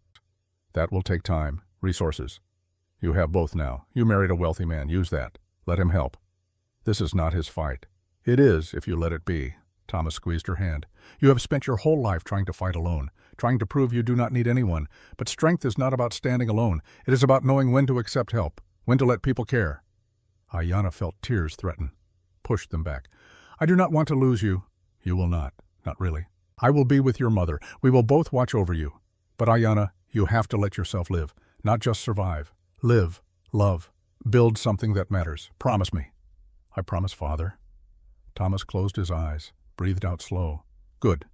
That will take time, resources. You have both now. You married a wealthy man. Use that. Let him help. This is not his fight. It is, if you let it be. Thomas squeezed her hand. You have spent your whole life trying to fight alone, trying to prove you do not need anyone. But strength is not about standing alone. It is about knowing when to accept help, when to let people care. Ayanna felt tears threaten. Pushed them back. I do not want to lose you. You will not. Not really. I will be with your mother. We will both watch over you. But Ayanna, you have to let yourself live, not just survive. Live, love, build something that matters. Promise me. I promise, Father. Thomas closed his eyes, breathed out slow. Good.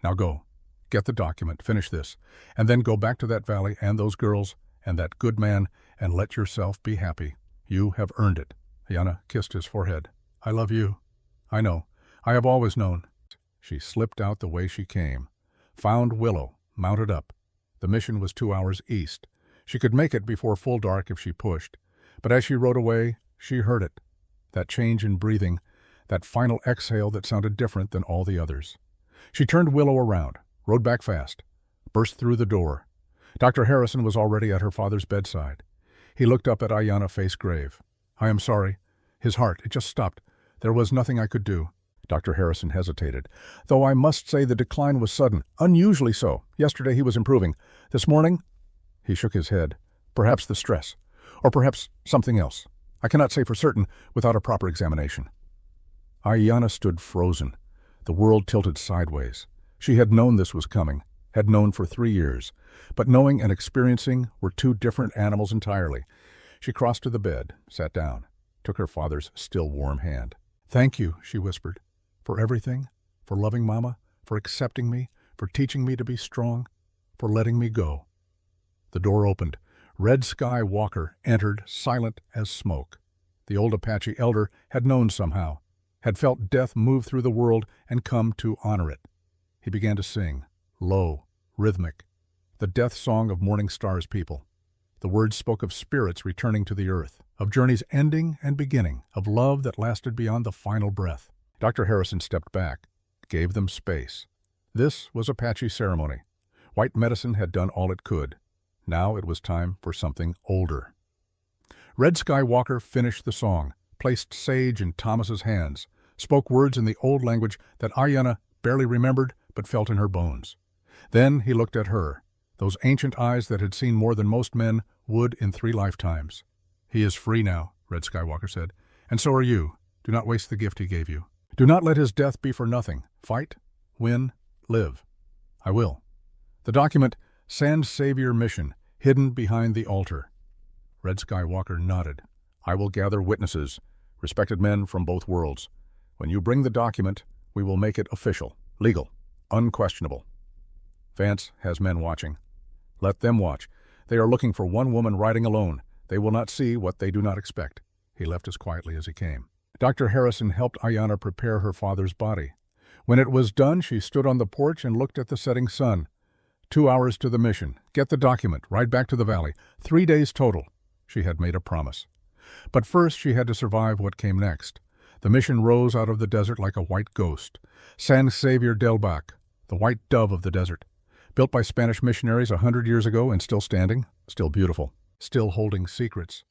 Now go. Get the document, finish this, and then go back to that valley and those girls and that good man and let yourself be happy. You have earned it. Ayanna kissed his forehead. I love you. I know. I have always known. She slipped out the way she came. Found Willow, mounted up. The mission was 2 hours east. She could make it before full dark if she pushed. But as she rode away, she heard it. That change in breathing, that final exhale that sounded different than all the others. She turned Willow around, rode back fast, burst through the door. Dr. Harrison was already at her father's bedside. He looked up at Ayanna, face grave. I am sorry. His heart, it just stopped. There was nothing I could do. Dr. Harrison hesitated. Though I must say the decline was sudden, unusually so. Yesterday he was improving. This morning, he shook his head. Perhaps the stress, or perhaps something else. I cannot say for certain without a proper examination. Ayanna stood frozen. The world tilted sideways. She had known this was coming, had known for 3 years. But knowing and experiencing were two different animals entirely. She crossed to the bed, sat down, took her father's still warm hand. Thank you, she whispered, for everything, for loving Mama, for accepting me, for teaching me to be strong, for letting me go. The door opened. Red Sky Walker entered, silent as smoke. The old Apache elder had known somehow, had felt death move through the world and come to honor it. He began to sing, low, rhythmic, the death song of Morning Star's people. The words spoke of spirits returning to the earth, of journeys ending and beginning, of love that lasted beyond the final breath. Dr. Harrison stepped back, gave them space. This was Apache ceremony. White medicine had done all it could. Now it was time for something older. Red Sky Walker finished the song, placed sage in Thomas's hands, spoke words in the old language that Ayanna barely remembered but felt in her bones. Then he looked at her, those ancient eyes that had seen more than most men would in 3 lifetimes. He is free now, Red Sky Walker said, and so are you. Do not waste the gift he gave you. Do not let his death be for nothing. Fight, win, live. I will. The document, Sand Savior Mission, hidden behind the altar. Red Sky Walker nodded. I will gather witnesses, respected men from both worlds. When you bring the document, we will make it official, legal, unquestionable. Vance has men watching. Let them watch. They are looking for one woman riding alone. They will not see what they do not expect. He left as quietly as he came. Dr. Harrison helped Ayanna prepare her father's body. When it was done, she stood on the porch and looked at the setting sun. 2 hours to the mission. Get the document. Ride back to the valley. 3 days total. She had made a promise. But first she had to survive what came next. The mission rose out of the desert like a white ghost. San Xavier del Bac, the white dove of the desert. Built by Spanish missionaries 100 years ago and still standing, still beautiful, still holding secrets.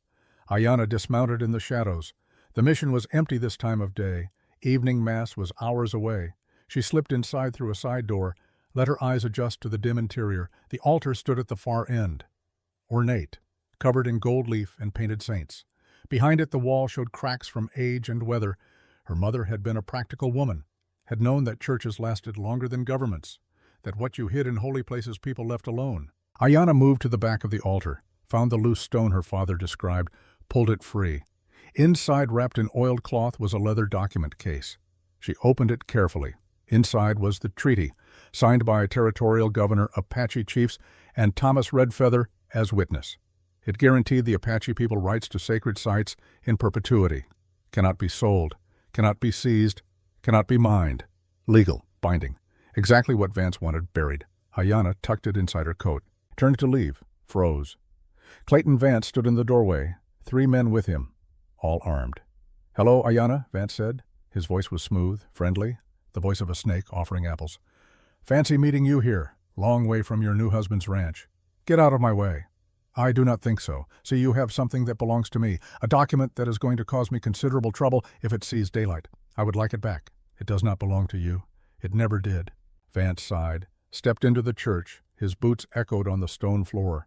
Ayanna dismounted in the shadows. The mission was empty this time of day. Evening mass was hours away. She slipped inside through a side door, let her eyes adjust to the dim interior. The altar stood at the far end, ornate, covered in gold leaf and painted saints. Behind it the wall showed cracks from age and weather. Her mother had been a practical woman, had known that churches lasted longer than governments, that what you hid in holy places people left alone. Ayanna moved to the back of the altar, found the loose stone her father described, pulled it free. Inside, wrapped in oiled cloth, was a leather document case. She opened it carefully. Inside was the treaty, signed by territorial governor, Apache chiefs, and Thomas Redfeather as witness. It guaranteed the Apache people rights to sacred sites in perpetuity. Cannot be sold, cannot be seized, cannot be mined. Legal, binding. Exactly what Vance wanted buried. Ayanna tucked it inside her coat. Turned to leave, froze. Clayton Vance stood in the doorway, 3 men with him, all armed. Hello, Ayanna, Vance said. His voice was smooth, friendly, the voice of a snake offering apples. Fancy meeting you here, long way from your new husband's ranch. Get out of my way. I do not think so. See, you have something that belongs to me, a document that is going to cause me considerable trouble if it sees daylight. I would like it back. It does not belong to you. It never did. Vance sighed, stepped into the church. His boots echoed on the stone floor.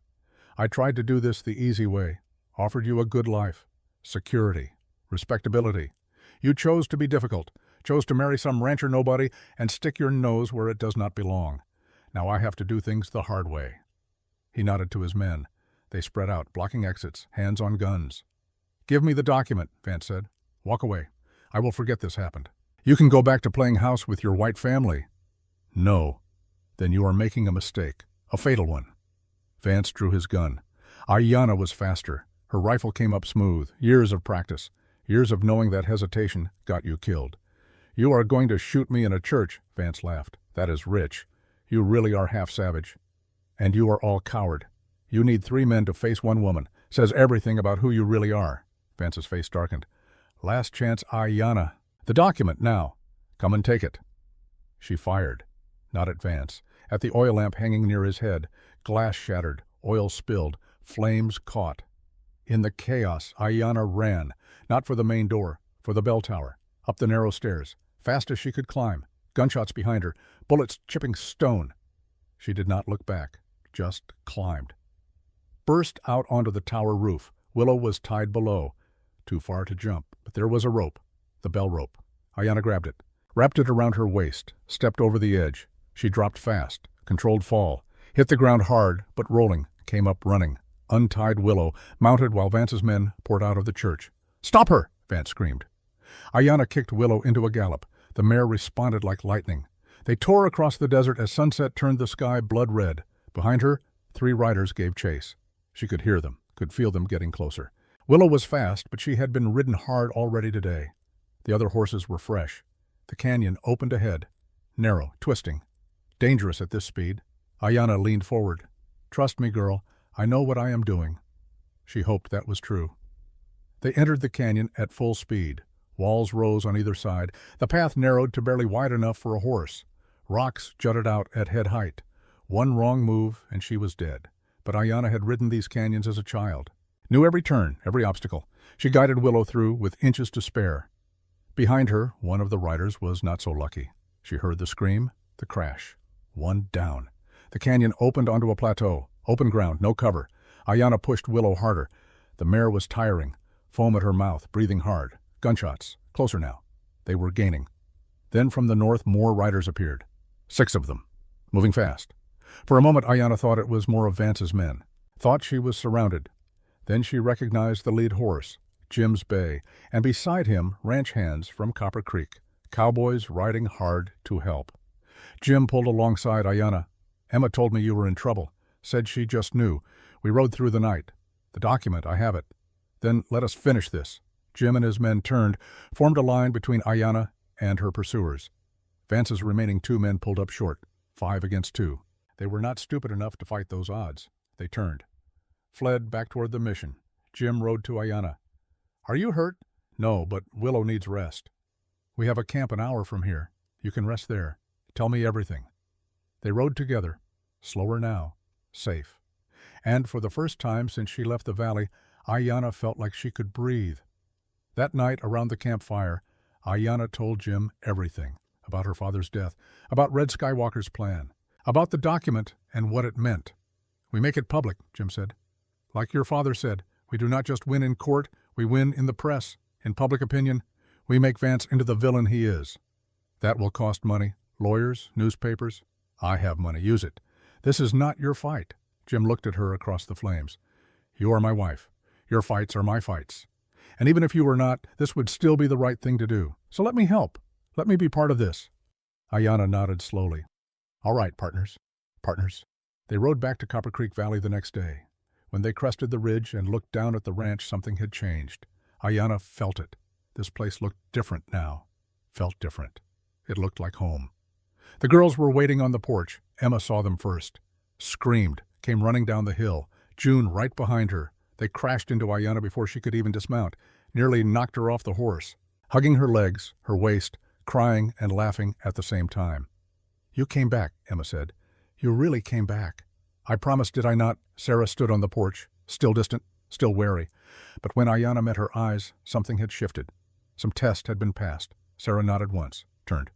I tried to do this the easy way. Offered you a good life, security, respectability. You chose to be difficult, chose to marry some rancher nobody and stick your nose where it does not belong. Now I have to do things the hard way. He nodded to his men. They spread out, blocking exits, hands on guns. Give me the document, Vance said. Walk away. I will forget this happened. You can go back to playing house with your white family. No. Then you are making a mistake, a fatal one. Vance drew his gun. Ayanna was faster. Her rifle came up smooth. Years of practice, years of knowing that hesitation got you killed. You are going to shoot me in a church, Vance laughed. That is rich. You really are half savage. And you are all coward. You need 3 men to face 1 woman. Says everything about who you really are. Vance's face darkened. Last chance, Ayanna. The document now. Come and take it. She fired. Not at Vance. At the oil lamp hanging near his head. Glass shattered. Oil spilled. Flames caught. In the chaos, Ayanna ran. Not for the main door. For the bell tower. Up the narrow stairs. Fast as she could climb. Gunshots behind her. Bullets chipping stone. She did not look back. Just climbed. Burst out onto the tower roof. Willow was tied below. Too far to jump, but there was a rope. The bell rope. Ayanna grabbed it. Wrapped it around her waist. Stepped over the edge. She dropped fast. Controlled fall. Hit the ground hard, but rolling. Came up running. Untied Willow. Mounted while Vance's men poured out of the church. Stop her! Vance screamed. Ayanna kicked Willow into a gallop. The mare responded like lightning. They tore across the desert as sunset turned the sky blood red. Behind her, 3 riders gave chase. She could hear them, could feel them getting closer. Willow was fast, but she had been ridden hard already today. The other horses were fresh. The canyon opened ahead. Narrow, twisting. Dangerous at this speed. Ayanna leaned forward. Trust me, girl. I know what I am doing. She hoped that was true. They entered the canyon at full speed. Walls rose on either side. The path narrowed to barely wide enough for a horse. Rocks jutted out at head height. One wrong move, and she was dead. But Ayanna had ridden these canyons as a child. Knew every turn, every obstacle. She guided Willow through with inches to spare. Behind her, one of the riders was not so lucky. She heard the scream, the crash. One down. The canyon opened onto a plateau. Open ground, no cover. Ayanna pushed Willow harder. The mare was tiring. Foam at her mouth, breathing hard. Gunshots. Closer now. They were gaining. Then from the north more riders appeared. 6 of them. Moving fast. For a moment Ayanna thought it was more of Vance's men. Thought she was surrounded. Then she recognized the lead horse, Jim's bay, and beside him ranch hands from Copper Creek, cowboys riding hard to help. Jim pulled alongside Ayanna. Emma told me you were in trouble. Said she just knew. We rode through the night. The document, I have it. Then let us finish this. Jim and his men turned, formed a line between Ayanna and her pursuers. Vance's remaining 2 men pulled up short, 5 against 2. They were not stupid enough to fight those odds. They turned. Fled back toward the mission. Jim rode to Ayanna. Are you hurt? No, but Willow needs rest. We have a camp an hour from here. You can rest there. Tell me everything. They rode together, slower now, safe. And for the first time since she left the valley, Ayanna felt like she could breathe. That night around the campfire, Ayanna told Jim everything about her father's death, about Red Skywalker's plan, about the document and what it meant. We make it public, Jim said. Like your father said, we do not just win in court, we win in the press, in public opinion. We make Vance into the villain he is. That will cost money, lawyers, newspapers. I have money, use it. This is not your fight. Jim looked at her across the flames. You are my wife. Your fights are my fights. And even if you were not, this would still be the right thing to do. So let me help. Let me be part of this. Ayanna nodded slowly. All right, partners. Partners. They rode back to Copper Creek Valley the next day. When they crested the ridge and looked down at the ranch, something had changed. Ayanna felt it. This place looked different now. Felt different. It looked like home. The girls were waiting on the porch. Emma saw them first. Screamed, came running down the hill. June right behind her. They crashed into Ayanna before she could even dismount. Nearly knocked her off the horse. Hugging her legs, her waist, crying and laughing at the same time. You came back, Emma said. You really came back. I promised, did I not? Sarah stood on the porch, still distant, still wary. But when Ayanna met her eyes, something had shifted. Some test had been passed. Sarah nodded once, turned,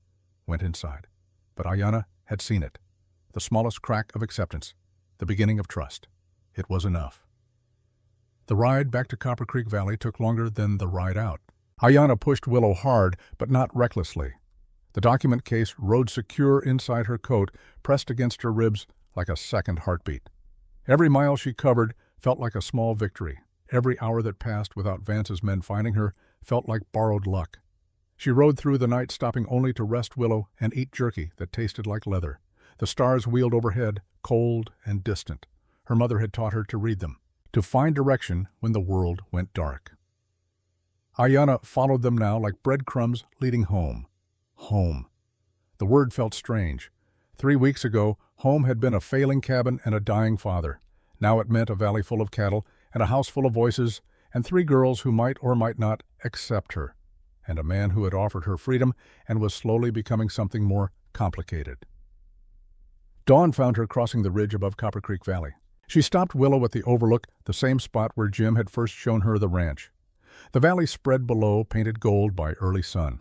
went inside. But Ayanna had seen it. The smallest crack of acceptance, the beginning of trust. It was enough. The ride back to Copper Creek Valley took longer than the ride out. Ayanna pushed Willow hard, but not recklessly. The document case rode secure inside her coat, pressed against her ribs like a second heartbeat. Every mile she covered felt like a small victory. Every hour that passed without Vance's men finding her felt like borrowed luck. She rode through the night, stopping only to rest Willow and eat jerky that tasted like leather. The stars wheeled overhead, cold and distant. Her mother had taught her to read them, to find direction when the world went dark. Ayanna followed them now like breadcrumbs leading home. Home. The word felt strange. 3 weeks ago, home had been a failing cabin and a dying father. Now it meant a valley full of cattle and a house full of voices and 3 girls who might or might not accept her, and a man who had offered her freedom and was slowly becoming something more complicated. Dawn found her crossing the ridge above Copper Creek Valley. She stopped Willow at the overlook, the same spot where Jim had first shown her the ranch. The valley spread below, painted gold by early sun.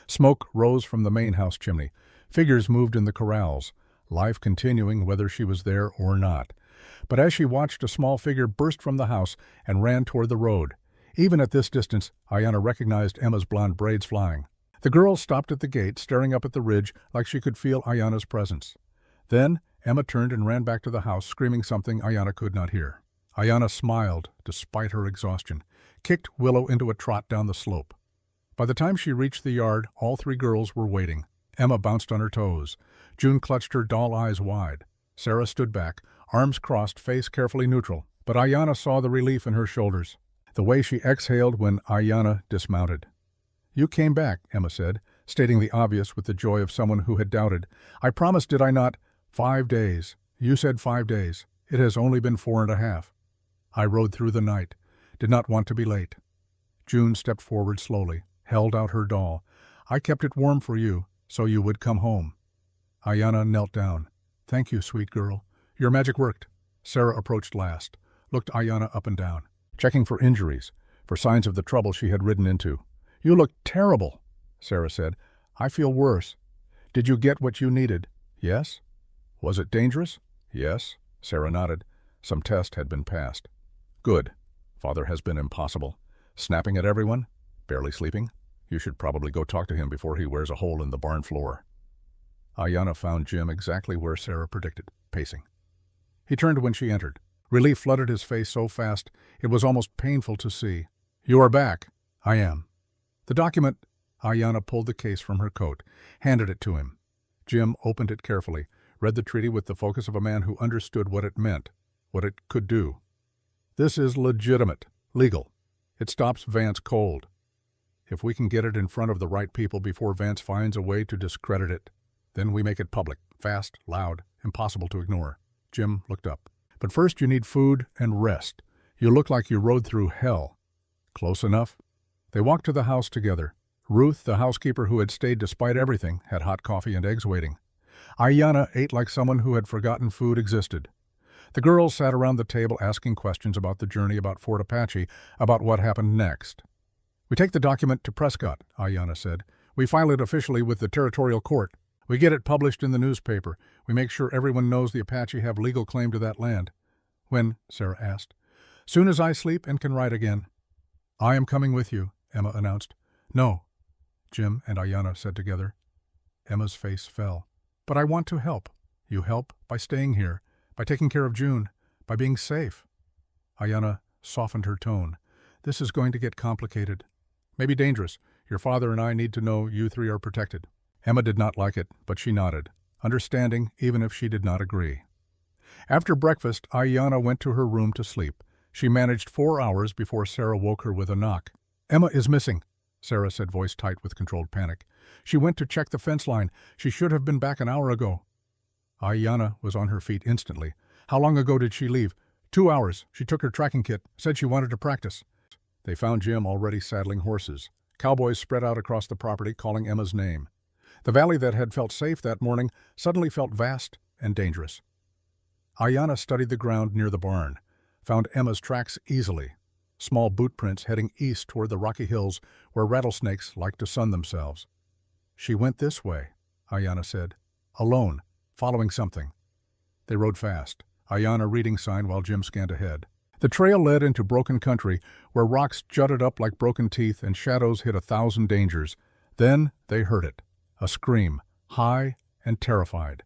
Smoke rose from the main house chimney. Figures moved in the corrals, life continuing whether she was there or not. But as she watched, a small figure burst from the house and ran toward the road. Even at this distance, Ayanna recognized Emma's blonde braids flying. The girl stopped at the gate, staring up at the ridge like she could feel Ayanna's presence. Then Emma turned and ran back to the house, screaming something Ayanna could not hear. Ayanna smiled, despite her exhaustion, kicked Willow into a trot down the slope. By the time she reached the yard, all 3 girls were waiting. Emma bounced on her toes. June clutched her doll eyes wide. Sarah stood back, arms crossed, face carefully neutral. But Ayanna saw the relief in her shoulders, the way she exhaled when Ayanna dismounted. "You came back," Emma said, stating the obvious with the joy of someone who had doubted. "I promised, did I not? 5 days. You said 5 days. It has only been 4.5. I rode through the night. Did not want to be late." June stepped forward slowly, held out her doll. "I kept it warm for you, so you would come home." Ayanna knelt down. "Thank you, sweet girl. Your magic worked." Sarah approached last, looked Ayanna up and down, checking for injuries, for signs of the trouble she had ridden into. "You look terrible," Sarah said. "I feel worse. Did you get what you needed?" "Yes." "Was it dangerous?" "Yes." Sarah nodded. Some test had been passed. "Good. Father has been impossible. Snapping at everyone? Barely sleeping? You should probably go talk to him before he wears a hole in the barn floor." Ayanna found Jim exactly where Sarah predicted, pacing. He turned when she entered. Relief flooded his face so fast it was almost painful to see. "You are back." "I am." The document. Ayanna pulled the case from her coat, handed it to him. Jim opened it carefully, read the treaty with the focus of a man who understood what it meant, what it could do. "This is legitimate, legal. It stops Vance cold. If we can get it in front of the right people before Vance finds a way to discredit it, then we make it public, fast, loud, impossible to ignore." Jim looked up. "But first you need food and rest. You look like you rode through hell." "Close enough." They walked to the house together. Ruth, the housekeeper who had stayed despite everything, had hot coffee and eggs waiting. Ayanna ate like someone who had forgotten food existed. The girls sat around the table asking questions about the journey, about Fort Apache, about what happened next. "We take the document to Prescott," Ayanna said. "We file it officially with the territorial court. We get it published in the newspaper. We make sure everyone knows the Apache have legal claim to that land." "When?" Sarah asked. "Soon as I sleep and can ride again." "I am coming with you," Emma announced. "No," Jim and Ayanna said together. Emma's face fell. "But I want to help." "You help by staying here, by taking care of June, by being safe." Ayanna softened her tone. "This is going to get complicated. Maybe dangerous. Your father and I need to know you 3 are protected." Emma did not like it, but she nodded, understanding even if she did not agree. After breakfast, Ayanna went to her room to sleep. She managed 4 hours before Sarah woke her with a knock. "Emma is missing," Sarah said, voice tight with controlled panic. "She went to check the fence line. She should have been back an hour ago." Ayanna was on her feet instantly. "How long ago did she leave?" 2 hours. She took her tracking kit, said she wanted to practice." They found Jim already saddling horses. Cowboys spread out across the property, calling Emma's name. The valley that had felt safe that morning suddenly felt vast and dangerous. Ayanna studied the ground near the barn. found Emma's tracks easily. Small boot prints heading east toward the rocky hills where rattlesnakes like to sun themselves. "She went this way," Ayanna said. "Alone, following something." They rode fast, Ayanna reading sign while Jim scanned ahead. The trail led into broken country where rocks jutted up like broken teeth and shadows hid 1,000 dangers. Then they heard it, a scream, high and terrified.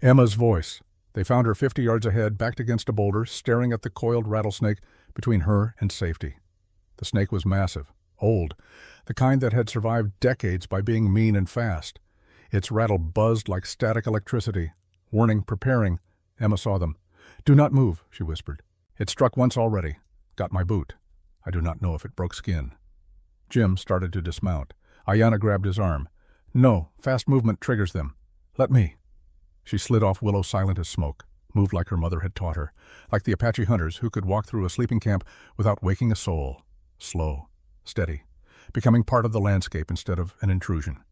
Emma's voice. They found her 50 yards ahead, backed against a boulder, staring at the coiled rattlesnake between her and safety. The snake was massive, old, the kind that had survived decades by being mean and fast. Its rattle buzzed like static electricity. Warning, preparing. Emma saw them. "Do not move," she whispered. "It struck once already. Got my boot. I do not know if it broke skin." Jim started to dismount. Ayanna grabbed his arm. "No, fast movement triggers them. Let me." She slid off Willow silent as smoke, moved like her mother had taught her, like the Apache hunters who could walk through a sleeping camp without waking a soul. Slow, steady, becoming part of the landscape instead of an intrusion.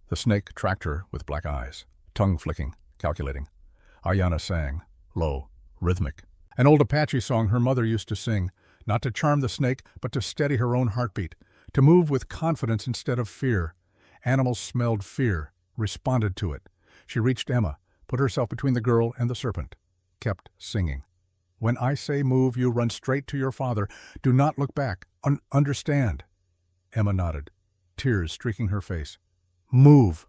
The snake tracked her with black eyes, tongue flicking, calculating. Ayanna sang, low, rhythmic. An old Apache song her mother used to sing, not to charm the snake, but to steady her own heartbeat, to move with confidence instead of fear. Animals smelled fear, responded to it. She reached Emma, put herself between the girl and the serpent, kept singing. "When I say move, you run straight to your father. Do not look back. Understand." Emma nodded, tears streaking her face. "Move."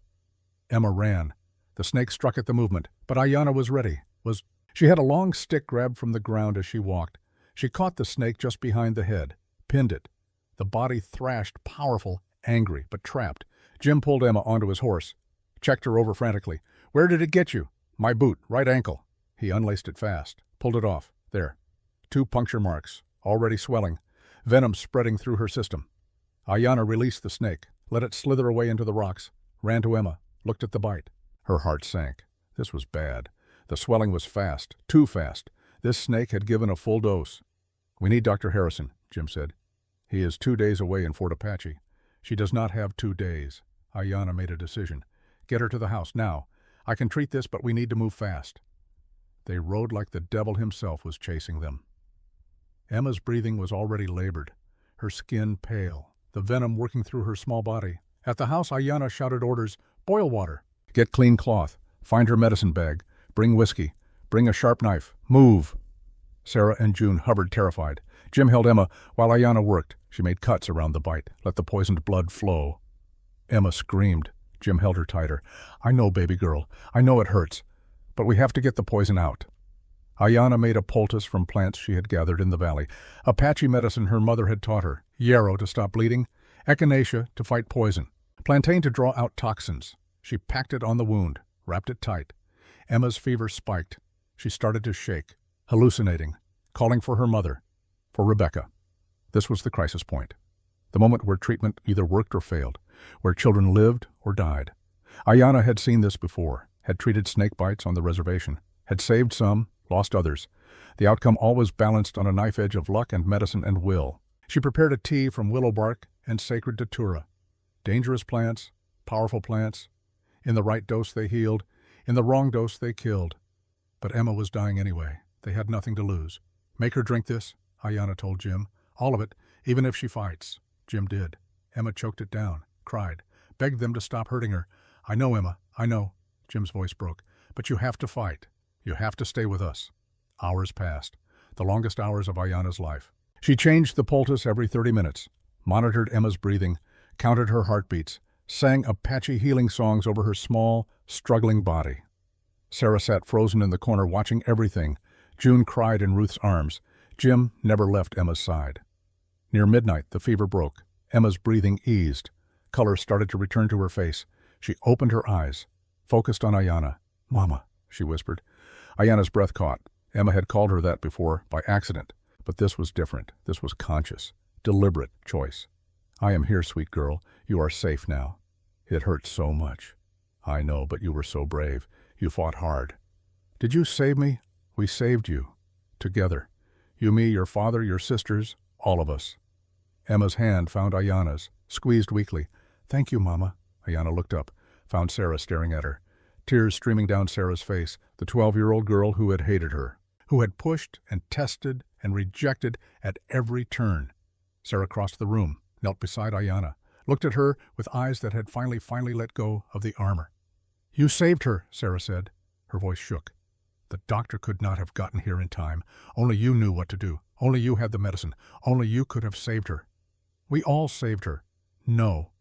Emma ran. The snake struck at the movement, but Ayanna was ready. She had a long stick grabbed from the ground as she walked. She caught the snake just behind the head, pinned it. The body thrashed, powerful, angry, but trapped. Jim pulled Emma onto his horse, checked her over frantically. "Where did it get you?" "My boot, right ankle." He unlaced it fast, pulled it off. There. 2 puncture marks, already swelling, venom spreading through her system. Ayanna released the snake, let it slither away into the rocks, ran to Emma, looked at the bite. Her heart sank. This was bad. The swelling was fast, too fast. This snake had given a full dose. "We need Dr. Harrison," Jim said. "He is 2 days away in Fort Apache." "She does not have 2 days. Ayanna made a decision. "Get her to the house, now. I can treat this, but we need to move fast." They rode like the devil himself was chasing them. Emma's breathing was already labored, her skin pale, the venom working through her small body. At the house, Ayanna shouted orders. "Boil water. Get clean cloth. Find her medicine bag. Bring whiskey. Bring a sharp knife. Move." Sarah and June hovered terrified. Jim held Emma while Ayanna worked. She made cuts around the bite, let the poisoned blood flow. Emma screamed. Jim held her tighter. "I know, baby girl. I know it hurts. But we have to get the poison out." Ayanna made a poultice from plants she had gathered in the valley. Apache medicine her mother had taught her. Yarrow to stop bleeding. Echinacea to fight poison. Plantain to draw out toxins. She packed it on the wound, wrapped it tight. Emma's fever spiked. She started to shake, hallucinating, calling for her mother, for Rebecca. This was the crisis point. The moment where treatment either worked or failed, where children lived or died. Ayanna had seen this before, had treated snake bites on the reservation, had saved some, lost others. The outcome always balanced on a knife edge of luck and medicine and will. She prepared a tea from willow bark and sacred datura. Dangerous plants, powerful plants. In the right dose they healed, in the wrong dose they killed. But Emma was dying anyway. They had nothing to lose. "Make her drink this," Ayanna told Jim. "All of it, even if she fights." Jim did. Emma choked it down, cried, begged them to stop hurting her. "I know, Emma, I know." Jim's voice broke. "But you have to fight. You have to stay with us." Hours passed, the longest hours of Ayanna's life. She changed the poultice every 30 minutes, monitored Emma's breathing, counted her heartbeats, sang Apache healing songs over her small, struggling body. Sarah sat frozen in the corner watching everything. June cried in Ruth's arms. Jim never left Emma's side. Near midnight, the fever broke. Emma's breathing eased. Color started to return to her face. She opened her eyes, focused on Ayanna. "Mama," she whispered. Ayanna's breath caught. Emma had called her that before, by accident. But this was different. This was conscious, deliberate choice. "I am here, sweet girl. You are safe now. It hurt so much." "I know, but you were so brave. You fought hard." "Did you save me?" "We saved you. Together. You, me, your father, your sisters, all of us." Emma's hand found Ayanna's, squeezed weakly. "Thank you, Mama." Ayanna looked up, found Sarah staring at her. Tears streaming down Sarah's face, the 12-year-old girl who had hated her, who had pushed and tested and rejected at every turn. Sarah crossed the room, knelt beside Ayanna, looked at her with eyes that had finally let go of the armor. "You saved her," Sarah said. Her voice shook. "The doctor could not have gotten here in time. Only you knew what to do. Only you had the medicine. Only you could have saved her." "We all saved her." "No."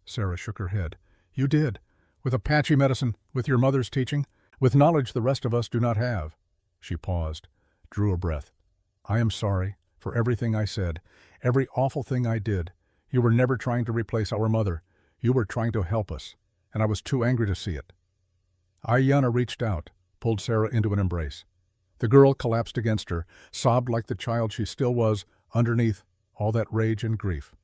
Sarah shook her head. "You did. With Apache medicine, with your mother's teaching, with knowledge the rest of us do not have." She paused, drew a breath. "I am sorry for everything I said, every awful thing I did. You were never trying to replace our mother. You were trying to help us, and I was too angry to see it." Ayanna reached out, pulled Sarah into an embrace. The girl collapsed against her, sobbed like the child she still was, underneath all that rage and grief.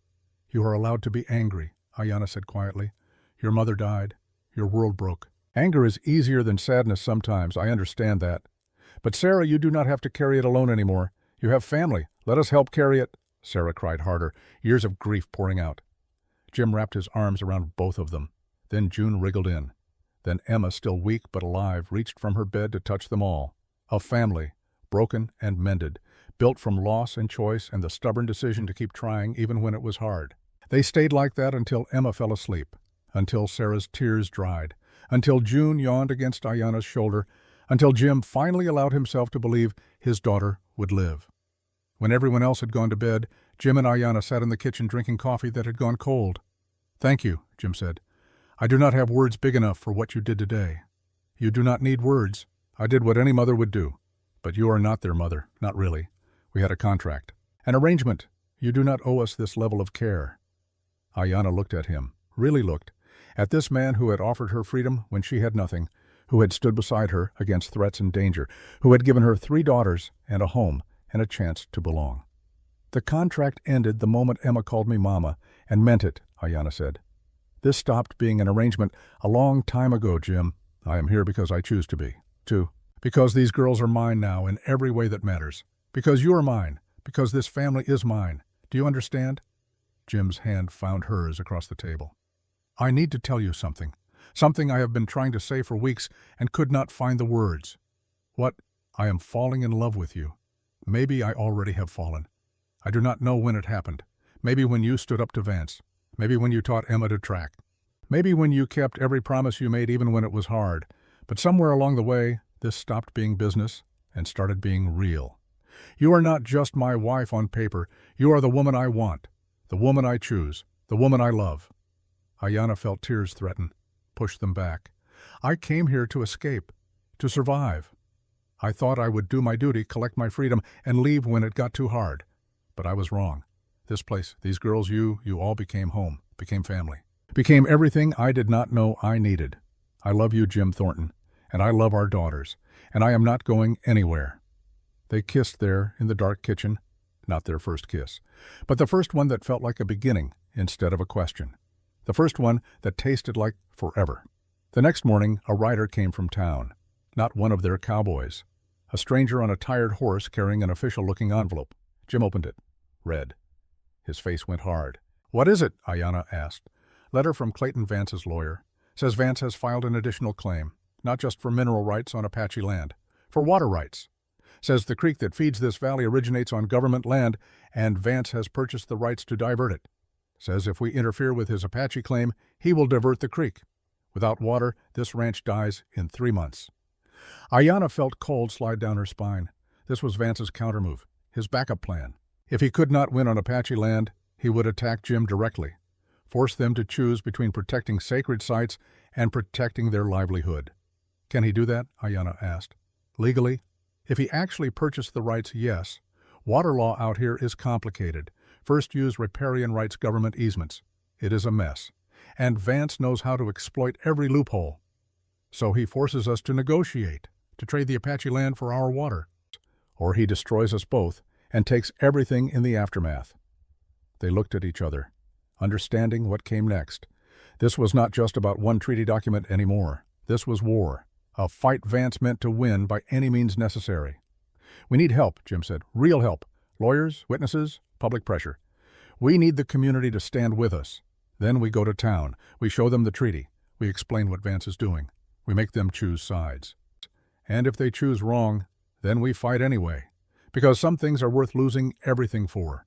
"You are allowed to be angry," Ayanna said quietly. "Your mother died. Your world broke. Anger is easier than sadness sometimes, I understand that. But Sarah, you do not have to carry it alone anymore. You have family. Let us help carry it." Sarah cried harder, years of grief pouring out. Jim wrapped his arms around both of them. Then June wriggled in. Then Emma, still weak but alive, reached from her bed to touch them all. A family, broken and mended, built from loss and choice and the stubborn decision to keep trying even when it was hard. They stayed like that until Emma fell asleep, until Sarah's tears dried, until June yawned against Ayanna's shoulder, until Jim finally allowed himself to believe his daughter would live. When everyone else had gone to bed, Jim and Ayanna sat in the kitchen drinking coffee that had gone cold. "Thank you," Jim said. "I do not have words big enough for what you did today." "You do not need words. I did what any mother would do. But you are not their mother, not really. We had a contract. An arrangement. You do not owe us this level of care." Ayanna looked at him, really looked, at this man who had offered her freedom when she had nothing, who had stood beside her against threats and danger, who had given her 3 daughters and a home and a chance to belong. "The contract ended the moment Emma called me Mama, and meant it," Ayanna said. "This stopped being an arrangement a long time ago, Jim. I am here because I choose to be. Because these girls are mine now in every way that matters. Because you are mine. Because this family is mine. Do you understand?" Jim's hand found hers across the table. "I need to tell you something. Something I have been trying to say for weeks and could not find the words. What? I am falling in love with you. Maybe I already have fallen. I do not know when it happened. Maybe when you stood up to Vance. Maybe when you taught Emma to track. Maybe when you kept every promise you made even when it was hard. But somewhere along the way, this stopped being business and started being real. You are not just my wife on paper. You are the woman I want, the woman I choose, the woman I love." Ayanna felt tears threaten, pushed them back. "I came here to escape, to survive. I thought I would do my duty, collect my freedom, and leave when it got too hard. But I was wrong. This place, these girls, you all became home, became family. Became everything I did not know I needed. I love you, Jim Thornton, and I love our daughters, and I am not going anywhere." They kissed there in the dark kitchen, not their first kiss, but the first one that felt like a beginning instead of a question. The first one that tasted like forever. The next morning, a rider came from town, not one of their cowboys. A stranger on a tired horse carrying an official-looking envelope. Jim opened it, read. His face went hard. "What is it?" Ayanna asked. "Letter from Clayton Vance's lawyer. Says Vance has filed an additional claim, not just for mineral rights on Apache land, for water rights. Says the creek that feeds this valley originates on government land, and Vance has purchased the rights to divert it. Says if we interfere with his Apache claim, he will divert the creek. Without water, this ranch dies in 3 months." Ayanna felt cold slide down her spine. This was Vance's countermove, his backup plan. If he could not win on Apache land, he would attack Jim directly, force them to choose between protecting sacred sites and protecting their livelihood. "Can he do that?" Ayanna asked. "Legally? If he actually purchased the rights, yes. Water law out here is complicated. First use riparian rights government easements. It is a mess. And Vance knows how to exploit every loophole. So he forces us to negotiate, to trade the Apache land for our water. Or he destroys us both and takes everything in the aftermath." They looked at each other, understanding what came next. This was not just about one treaty document anymore. This was war, a fight Vance meant to win by any means necessary. "We need help," Jim said. "Real help. Lawyers, witnesses, public pressure. We need the community to stand with us. Then we go to town. We show them the treaty. We explain what Vance is doing. We make them choose sides. And if they choose wrong, then we fight anyway. Because some things are worth losing everything for.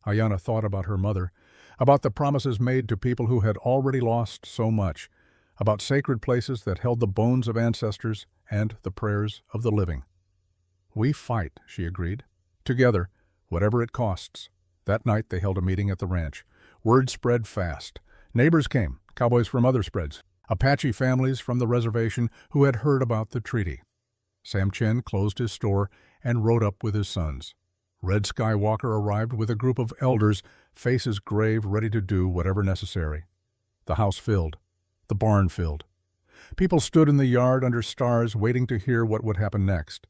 Ayanna thought about her mother, about the promises made to people who had already lost so much, about sacred places that held the bones of ancestors and the prayers of the living. "We fight," she agreed. "Together, whatever it costs." That night they held a meeting at the ranch. Word spread fast. Neighbors came, cowboys from other spreads, Apache families from the reservation who had heard about the treaty. Sam Chen closed his store and rode up with his sons. Red Skywalker arrived with a group of elders, faces grave, ready to do whatever necessary. The house filled. The barn filled. People stood in the yard under stars waiting to hear what would happen next.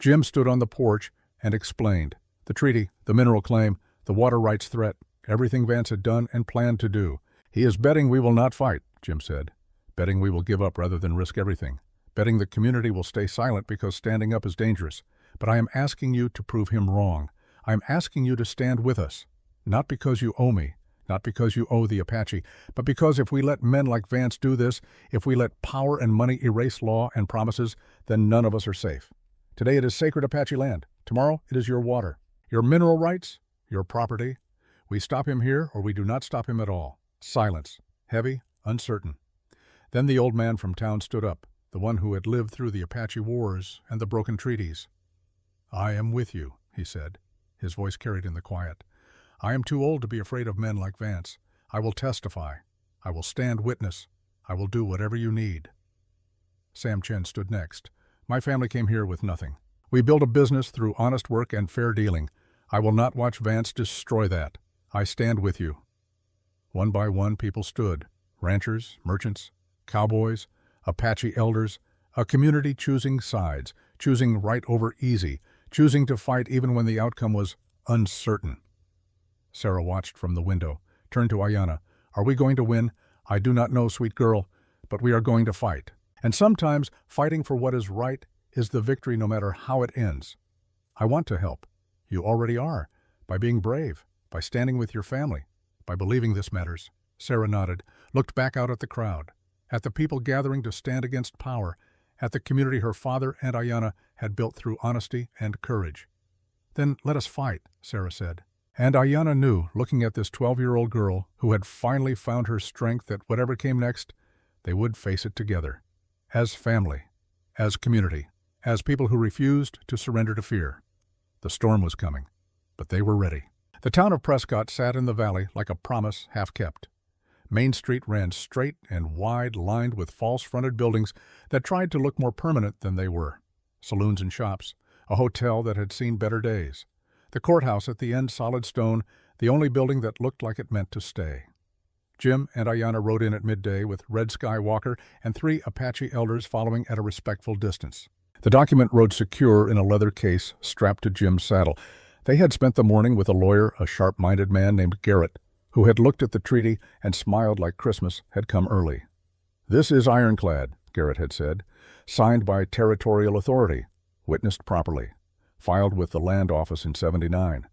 Jim stood on the porch and explained. The treaty, the mineral claim, the water rights threat, everything Vance had done and planned to do. "He is betting we will not fight," Jim said. "Betting we will give up rather than risk everything. Betting the community will stay silent because standing up is dangerous. But I am asking you to prove him wrong. I am asking you to stand with us. Not because you owe me, not because you owe the Apache, but because if we let men like Vance do this, if we let power and money erase law and promises, then none of us are safe. Today it is sacred Apache land. Tomorrow it is your water, your mineral rights, your property. We stop him here or we do not stop him at all." Silence, heavy, uncertain. Then the old man from town stood up, the one who had lived through the Apache wars and the broken treaties. "I am with you," he said. His voice carried in the quiet. "I am too old to be afraid of men like Vance. I will testify. I will stand witness. I will do whatever you need." Sam Chen stood next. "My family came here with nothing. We built a business through honest work and fair dealing. I will not watch Vance destroy that. I stand with you." One by one people stood. Ranchers, merchants, cowboys, Apache elders, a community choosing sides, choosing right over easy, choosing to fight even when the outcome was uncertain. Sarah watched from the window, turned to Ayanna. "Are we going to win? I do not know, sweet girl, but we are going to fight. And sometimes fighting for what is right is the victory no matter how it ends. I want to help. You already are, by being brave, by standing with your family, by believing this matters." Sarah nodded, looked back out at the crowd, at the people gathering to stand against power, at the community her father and Ayanna had built through honesty and courage. "Then let us fight," Sarah said. And Ayanna knew, looking at this 12-year-old girl who had finally found her strength, that whatever came next, they would face it together. As family, as community, as people who refused to surrender to fear. The storm was coming, but they were ready. The town of Prescott sat in the valley like a promise half kept. Main Street ran straight and wide, lined with false-fronted buildings that tried to look more permanent than they were. Saloons and shops, a hotel that had seen better days. The courthouse at the end, solid stone, the only building that looked like it meant to stay. Jim and Ayanna rode in at midday with Red Skywalker and 3 Apache elders following at a respectful distance. The document rode secure in a leather case strapped to Jim's saddle. They had spent the morning with a lawyer, a sharp-minded man named Garrett, who had looked at the treaty and smiled like Christmas had come early. "This is ironclad," Garrett had said, "signed by territorial authority, witnessed properly, filed with the land office in '79.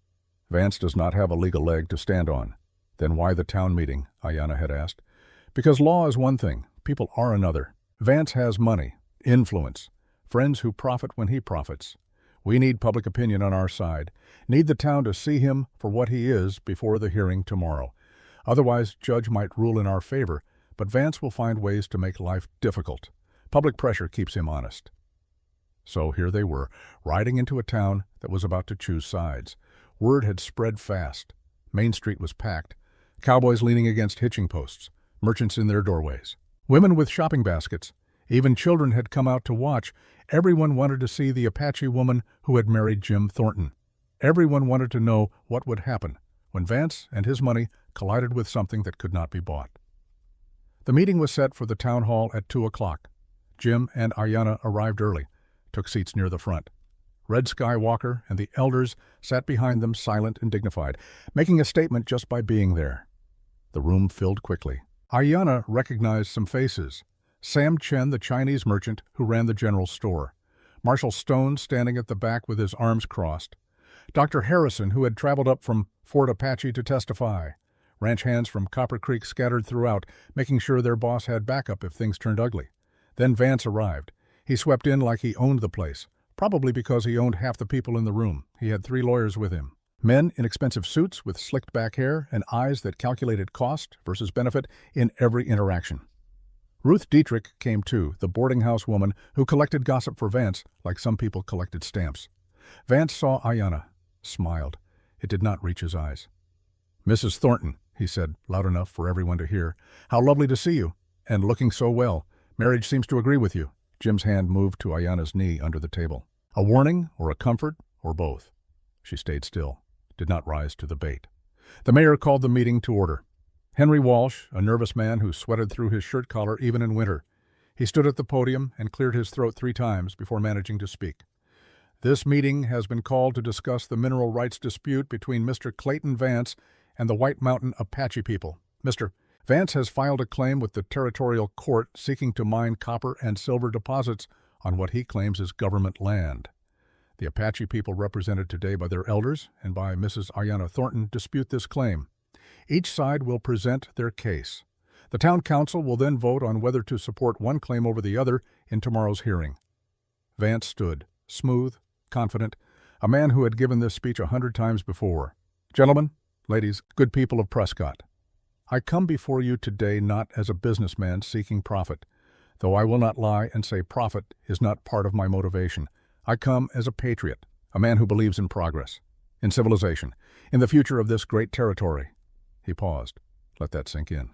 Vance does not have a legal leg to stand on." "Then why the town meeting?" Ayanna had asked. "Because law is one thing, people are another. Vance has money, influence, friends who profit when he profits. We need public opinion on our side, need the town to see him for what he is before the hearing tomorrow. Otherwise, judge might rule in our favor, but Vance will find ways to make life difficult. Public pressure keeps him honest." So here they were, riding into a town that was about to choose sides. Word had spread fast. Main Street was packed, cowboys leaning against hitching posts, merchants in their doorways, women with shopping baskets. Even children had come out to watch. Everyone wanted to see the Apache woman who had married Jim Thornton. Everyone wanted to know what would happen when Vance and his money collided with something that could not be bought. The meeting was set for the town hall at 2 o'clock. Jim and Ayanna arrived early, took seats near the front. Red Skywalker and the elders sat behind them, silent and dignified, making a statement just by being there. The room filled quickly. Ayanna recognized some faces. Sam Chen, the Chinese merchant who ran the general store. Marshal Stone standing at the back with his arms crossed. Dr. Harrison, who had traveled up from Fort Apache to testify. Ranch hands from Copper Creek scattered throughout, making sure their boss had backup if things turned ugly. Then Vance arrived. He swept in like he owned the place, Probably because he owned half the people in the room. He had 3 lawyers with him. Men in expensive suits with slicked back hair and eyes that calculated cost versus benefit in every interaction. Ruth Dietrich came too, the boarding house woman who collected gossip for Vance like some people collected stamps. Vance saw Ayanna, smiled. It did not reach his eyes. "Mrs. Thornton," he said, loud enough for everyone to hear. "How lovely to see you, and looking so well. Marriage seems to agree with you." Jim's hand moved to Ayanna's knee under the table. A warning or a comfort or both. She stayed still, did not rise to the bait. The mayor called the meeting to order. Henry Walsh, a nervous man who sweated through his shirt collar even in winter. He stood at the podium and cleared his throat 3 times before managing to speak. "This meeting has been called to discuss the mineral rights dispute between Mr. Clayton Vance and the White Mountain Apache people. Mr. Vance has filed a claim with the territorial court seeking to mine copper and silver deposits on what he claims is government land. The Apache people, represented today by their elders and by Mrs. Ayanna Thornton, dispute this claim. Each side will present their case. The town council will then vote on whether to support one claim over the other in tomorrow's hearing." Vance stood, smooth, confident, a man who had given this speech 100 times before. "Gentlemen, ladies, good people of Prescott, I come before you today not as a businessman seeking profit, though I will not lie and say profit is not part of my motivation. I come as a patriot, a man who believes in progress, in civilization, in the future of this great territory." He paused. Let that sink in.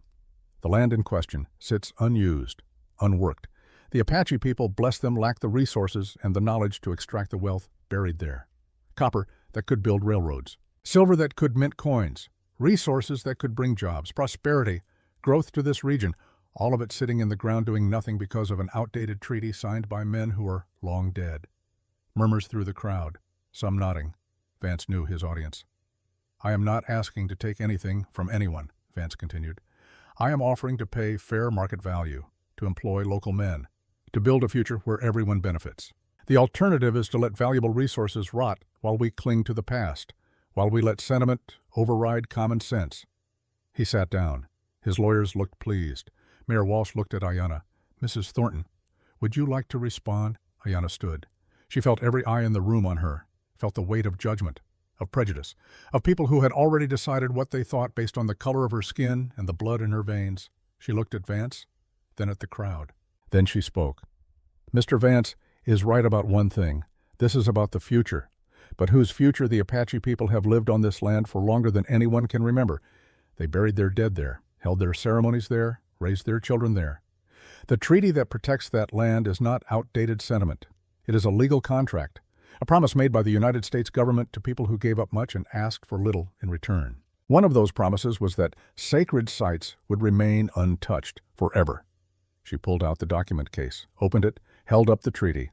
The land in question sits unused, unworked. The Apache people, bless them, lack the resources and the knowledge to extract the wealth buried there. Copper that could build railroads, silver that could mint coins, resources that could bring jobs, prosperity, growth to this region, all of it sitting in the ground doing nothing because of an outdated treaty signed by men who are long dead. Murmurs through the crowd, some nodding. Vance knew his audience. "I am not asking to take anything from anyone," Vance continued. "I am offering to pay fair market value, to employ local men, to build a future where everyone benefits. The alternative is to let valuable resources rot while we cling to the past, while we let sentiment override common sense." He sat down. His lawyers looked pleased. Mayor Walsh looked at Ayanna. "Mrs. Thornton, would you like to respond?" Ayanna stood. She felt every eye in the room on her, felt the weight of judgment, of prejudice, of people who had already decided what they thought based on the color of her skin and the blood in her veins. She looked at Vance, then at the crowd. Then she spoke. "Mr. Vance is right about one thing. This is about the future, but whose future the Apache people have lived on this land for longer than anyone can remember. They buried their dead there, held their ceremonies there, raised their children there. The treaty that protects that land is not outdated sentiment. It is a legal contract, a promise made by the United States government to people who gave up much and asked for little in return. One of those promises was that sacred sites would remain untouched forever." She pulled out the document case, opened it, held up the treaty.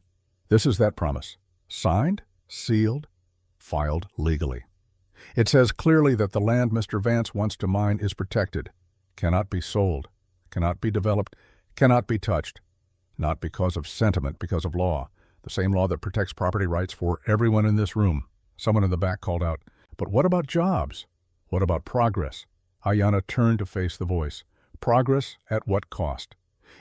"This is that promise. Signed, sealed, filed legally. It says clearly that the land Mr. Vance wants to mine is protected, cannot be sold, cannot be developed, cannot be touched. Not because of sentiment, because of law. The same law that protects property rights for everyone in this room." Someone in the back called out, "But what about jobs? What about progress?" Ayanna turned to face the voice. "Progress at what cost?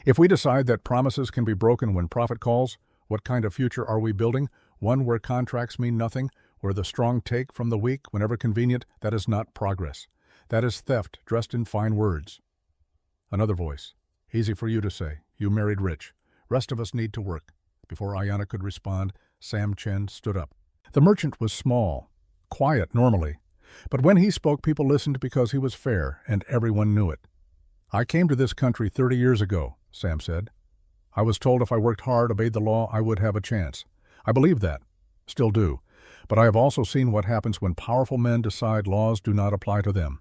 If we decide that promises can be broken when profit calls, what kind of future are we building? One where contracts mean nothing, where the strong take from the weak whenever convenient? That is not progress. That is theft dressed in fine words." Another voice. "Easy for you to say. You married rich. Rest of us need to work." Before Ayanna could respond, Sam Chen stood up. The merchant was small, quiet normally, but when he spoke, people listened because he was fair, and everyone knew it. "I came to this country 30 years ago," Sam said. "I was told if I worked hard, obeyed the law, I would have a chance. I believed that, still do, but I have also seen what happens when powerful men decide laws do not apply to them.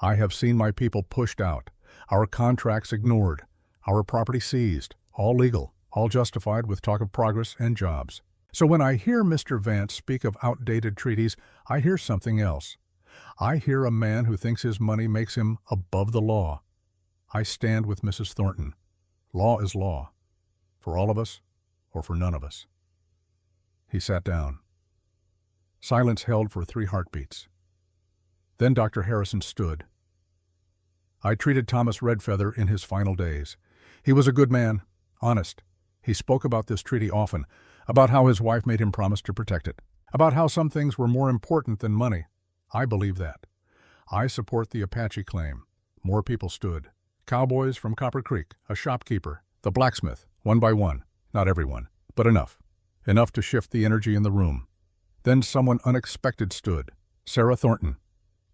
I have seen my people pushed out, our contracts ignored, our property seized, all legal, all justified with talk of progress and jobs. So when I hear Mr. Vance speak of outdated treaties, I hear something else. I hear a man who thinks his money makes him above the law. I stand with Mrs. Thornton. Law is law, for all of us or for none of us." He sat down. Silence held for 3 heartbeats. Then Dr. Harrison stood. "I treated Thomas Redfeather in his final days. He was a good man, honest. He spoke about this treaty often, about how his wife made him promise to protect it, about how some things were more important than money. I believe that. I support the Apache claim. More people stood. Cowboys from Copper Creek, a shopkeeper, the blacksmith, one by one. Not everyone, but enough. Enough to shift the energy in the room. Then someone unexpected stood. Sarah Thornton.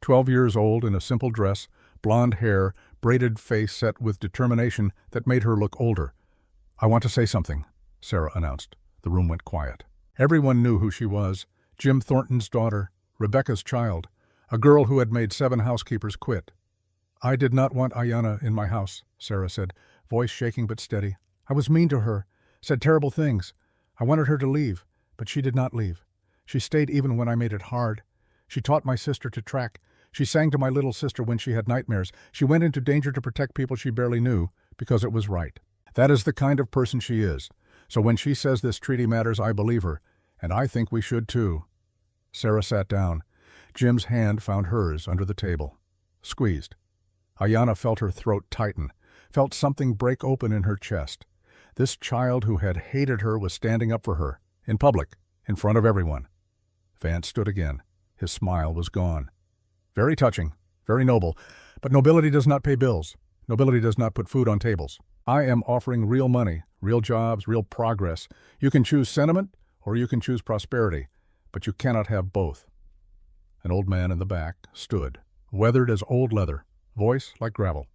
12 years old, in a simple dress, blonde hair, braided face set with determination that made her look older. "I want to say something," Sarah announced. The room went quiet. Everyone knew who she was. Jim Thornton's daughter, Rebecca's child, a girl who had made 7 housekeepers quit. "I did not want Ayanna in my house," Sarah said, voice shaking but steady. "I was mean to her, said terrible things. I wanted her to leave, but she did not leave. She stayed even when I made it hard. She taught my sister to track. She sang to my little sister when she had nightmares. She went into danger to protect people she barely knew, because it was right. That is the kind of person she is. So when she says this treaty matters, I believe her, and I think we should too." Sarah sat down. Jim's hand found hers under the table. Squeezed. Ayanna felt her throat tighten, felt something break open in her chest. This child who had hated her was standing up for her, in public, in front of everyone. Vance stood again. His smile was gone. Very touching, very noble, but nobility does not pay bills. Nobility does not put food on tables. I am offering real money, real jobs, real progress. You can choose sentiment or you can choose prosperity, but you cannot have both. An old man in the back stood, weathered as old leather, voice like gravel.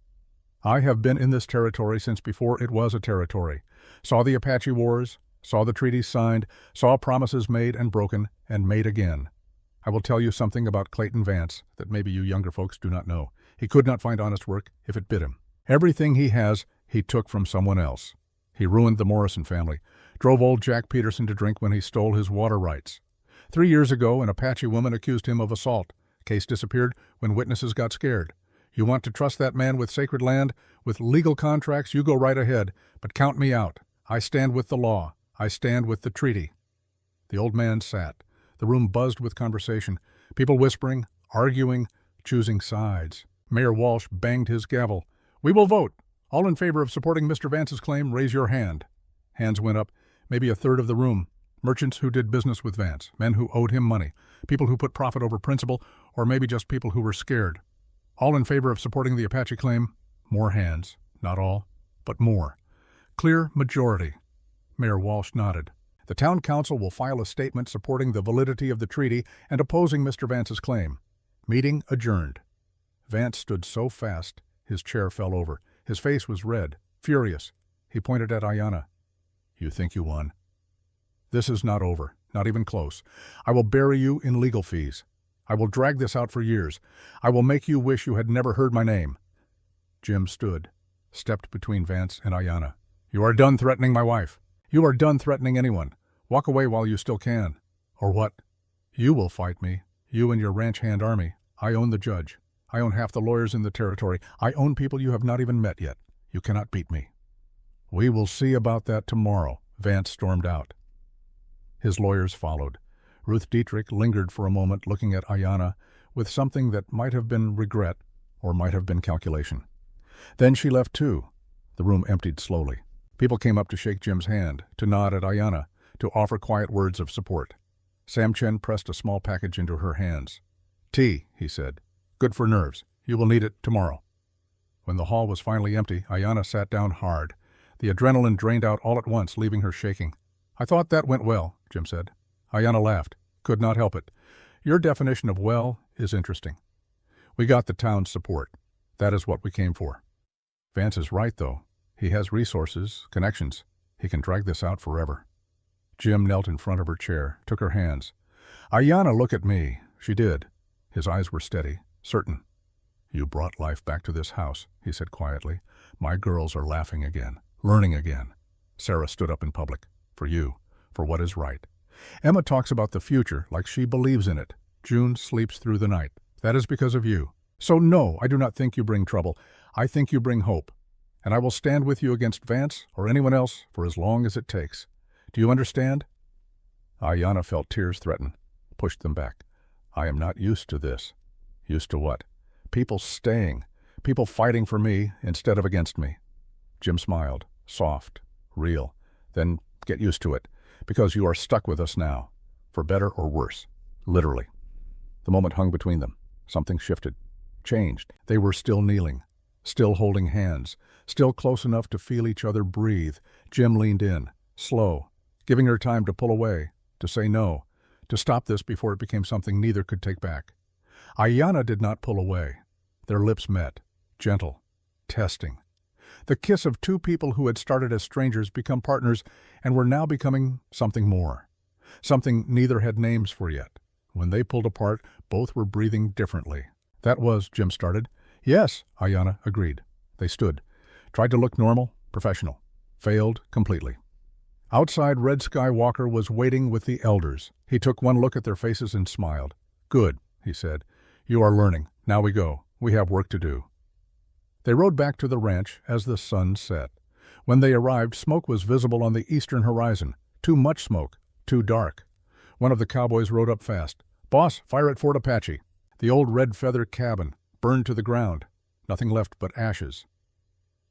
"I have been in this territory since before it was a territory. Saw the Apache Wars, saw the treaties signed, saw promises made and broken, and made again. I will tell you something about Clayton Vance that maybe you younger folks do not know. He could not find honest work if it bit him. Everything he has, he took from someone else. He ruined the Morrison family, drove old Jack Peterson to drink when he stole his water rights. 3 years ago, an Apache woman accused him of assault. Case disappeared when witnesses got scared. You want to trust that man with sacred land, with legal contracts, you go right ahead, but count me out. I stand with the law. I stand with the treaty." The old man sat. The room buzzed with conversation, people whispering, arguing, choosing sides. Mayor Walsh banged his gavel. "We will vote. All in favor of supporting Mr. Vance's claim, raise your hand." Hands went up, maybe a third of the room. Merchants who did business with Vance, men who owed him money, people who put profit over principle, or maybe just people who were scared. All in favor of supporting the Apache claim? More hands. Not all, but more. Clear majority. Mayor Walsh nodded. "The town council will file a statement supporting the validity of the treaty and opposing Mr. Vance's claim. Meeting adjourned." Vance stood so fast, his chair fell over. His face was red, furious. He pointed at Ayanna. "You think you won? This is not over, not even close. I will bury you in legal fees. I will drag this out for years. I will make you wish you had never heard my name." Jim stood, stepped between Vance and Ayanna. "You are done threatening my wife. You are done threatening anyone. Walk away while you still can. Or what? You will fight me, you and your ranch hand army. I own the judge. I own half the lawyers in the territory. I own people you have not even met yet. You cannot beat me." "We will see about that tomorrow," Vance stormed out. His lawyers followed. Ruth Dietrich lingered for a moment looking at Ayanna with something that might have been regret or might have been calculation. Then she left too. The room emptied slowly. People came up to shake Jim's hand, to nod at Ayanna, to offer quiet words of support. Sam Chen pressed a small package into her hands. "Tea," he said. "Good for nerves. You will need it tomorrow." When the hall was finally empty, Ayanna sat down hard. The adrenaline drained out all at once, leaving her shaking. "I thought that went well," Jim said. Ayanna laughed. "Could not help it. Your definition of well is interesting. We got the town's support. That is what we came for." "Vance is right, though. He has resources, connections. He can drag this out forever." Jim knelt in front of her chair, took her hands. "Ayanna, look at me." She did. His eyes were steady, certain. "You brought life back to this house," he said quietly. "My girls are laughing again, learning again." Sarah stood up in public. "For you, for what is right. Emma talks about the future like she believes in it. June sleeps through the night. That is because of you. So no, I do not think you bring trouble. I think you bring hope. And I will stand with you against Vance or anyone else for as long as it takes. Do you understand?" Ayanna felt tears threaten, pushed them back. "I am not used to this." "Used to what?" "People staying. People fighting for me instead of against me." Jim smiled, soft, real. "Then get used to it. Because you are stuck with us now, for better or worse, literally. The moment hung between them. Something shifted, changed. They were still kneeling, still holding hands, still close enough to feel each other breathe. Jim leaned in, slow, giving her time to pull away, to say no, to stop this before it became something neither could take back. Ayanna did not pull away. Their lips met, gentle, testing. The kiss of two people who had started as strangers become partners and were now becoming something more. Something neither had names for yet. When they pulled apart, both were breathing differently. That was, Jim started. Yes, Ayanna agreed. They stood, tried to look normal, professional. Failed completely. Outside, Red Skywalker was waiting with the elders. He took one look at their faces and smiled. Good, he said. You are learning. Now we go. We have work to do. They rode back to the ranch as the sun set. When they arrived, smoke was visible on the eastern horizon. Too much smoke, too dark. One of the cowboys rode up fast. Boss, fire at Fort Apache. The old red feather cabin, burned to the ground. Nothing left but ashes.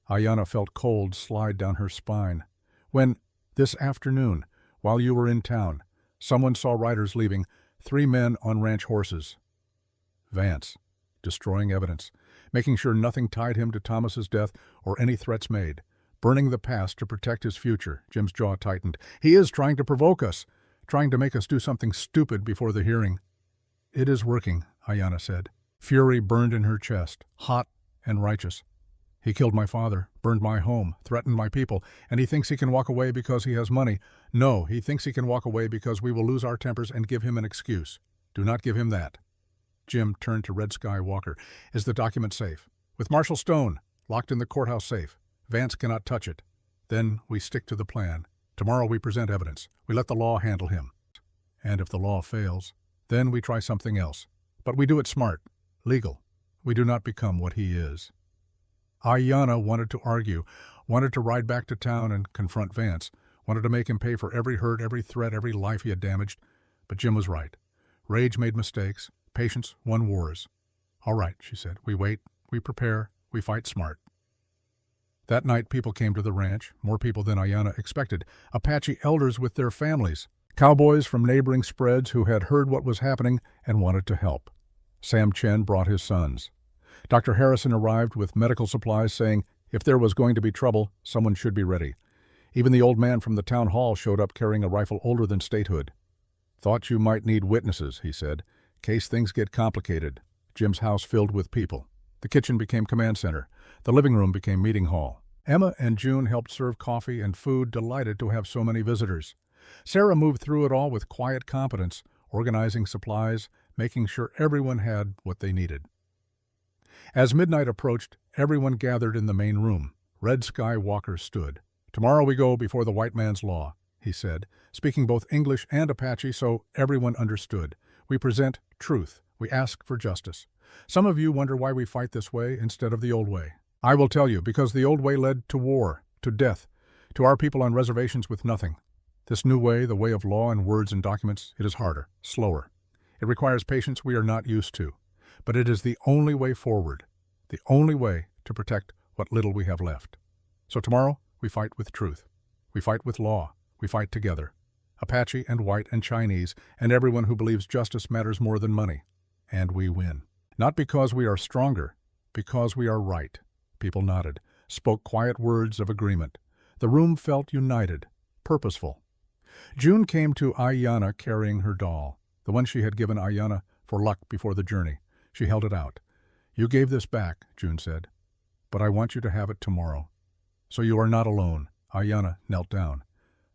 Ayanna felt cold slide down her spine. When, this afternoon, while you were in town, someone saw riders leaving, 3 men on ranch horses. Vance, destroying evidence, making sure nothing tied him to Thomas's death or any threats made, burning the past to protect his future. Jim's jaw tightened. He is trying to provoke us, trying to make us do something stupid before the hearing. It is working, Ayanna said. Fury burned in her chest, hot and righteous. He killed my father, burned my home, threatened my people, and he thinks he can walk away because he has money. No, he thinks he can walk away because we will lose our tempers and give him an excuse. Do not give him that. Jim turned to Red Skywalker. Is the document safe? With Marshal Stone, locked in the courthouse safe. Vance cannot touch it. Then we stick to the plan. Tomorrow we present evidence. We let the law handle him. And if the law fails, then we try something else. But we do it smart, legal. We do not become what he is. Ayanna wanted to argue, wanted to ride back to town and confront Vance, wanted to make him pay for every hurt, every threat, every life he had damaged. But Jim was right. Rage made mistakes. Patience won wars. All right, she said. We wait, we prepare, we fight smart. That night people came to the ranch, more people than Ayanna expected. Apache elders with their families. Cowboys from neighboring spreads who had heard what was happening and wanted to help. Sam Chen brought his sons. Dr. Harrison arrived with medical supplies saying if there was going to be trouble, someone should be ready. Even the old man from the town hall showed up carrying a rifle older than statehood. Thought you might need witnesses, he said. Case things get complicated. Jim's house filled with people. The kitchen became command center. The living room became meeting hall. Emma and June helped serve coffee and food, delighted to have so many visitors. Sarah moved through it all with quiet competence, organizing supplies, making sure everyone had what they needed. As midnight approached, everyone gathered in the main room. Red Skywalker stood. Tomorrow we go before the white man's law, he said, speaking both English and Apache so everyone understood. We present truth. We ask for justice. Some of you wonder why we fight this way instead of the old way. I will tell you, because the old way led to war, to death, to our people on reservations with nothing. This new way, the way of law and words and documents, it is harder, slower. It requires patience we are not used to. But it is the only way forward, the only way to protect what little we have left. So tomorrow, we fight with truth. We fight with law. We fight together. Apache and white and Chinese and everyone who believes justice matters more than money. And we win. Not because we are stronger, because we are right. People nodded, spoke quiet words of agreement. The room felt united, purposeful. June came to Ayanna carrying her doll, the one she had given Ayanna for luck before the journey. She held it out. You gave this back, June said, but I want you to have it tomorrow. So you are not alone. Ayanna knelt down.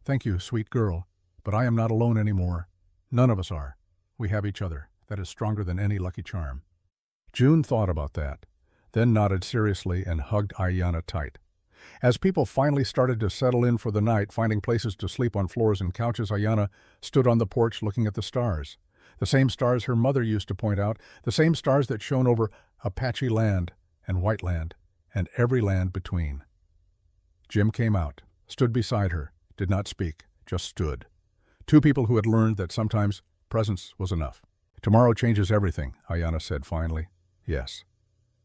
Thank you, sweet girl, but I am not alone anymore. None of us are. We have each other. That is stronger than any lucky charm. June thought about that, then nodded seriously and hugged Ayanna tight. As people finally started to settle in for the night, finding places to sleep on floors and couches, Ayanna stood on the porch looking at the stars. The same stars her mother used to point out, the same stars that shone over Apache land and white land and every land between. Jim came out, stood beside her, did not speak, just stood. Two people who had learned that sometimes presence was enough. Tomorrow changes everything, Ayanna said finally. Yes.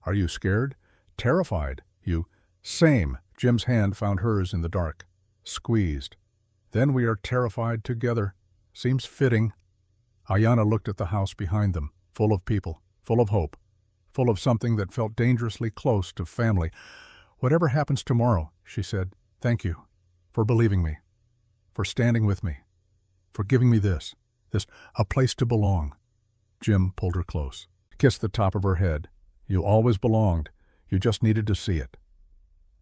Are you scared? Terrified? You? Same. Jim's hand found hers in the dark. Squeezed. Then we are terrified together. Seems fitting. Ayanna looked at the house behind them, full of people, full of hope, full of something that felt dangerously close to family. Whatever happens tomorrow, she said, thank you for believing me, for standing with me, for giving me this, a place to belong. Jim pulled her close, kissed the top of her head. You always belonged. You just needed to see it.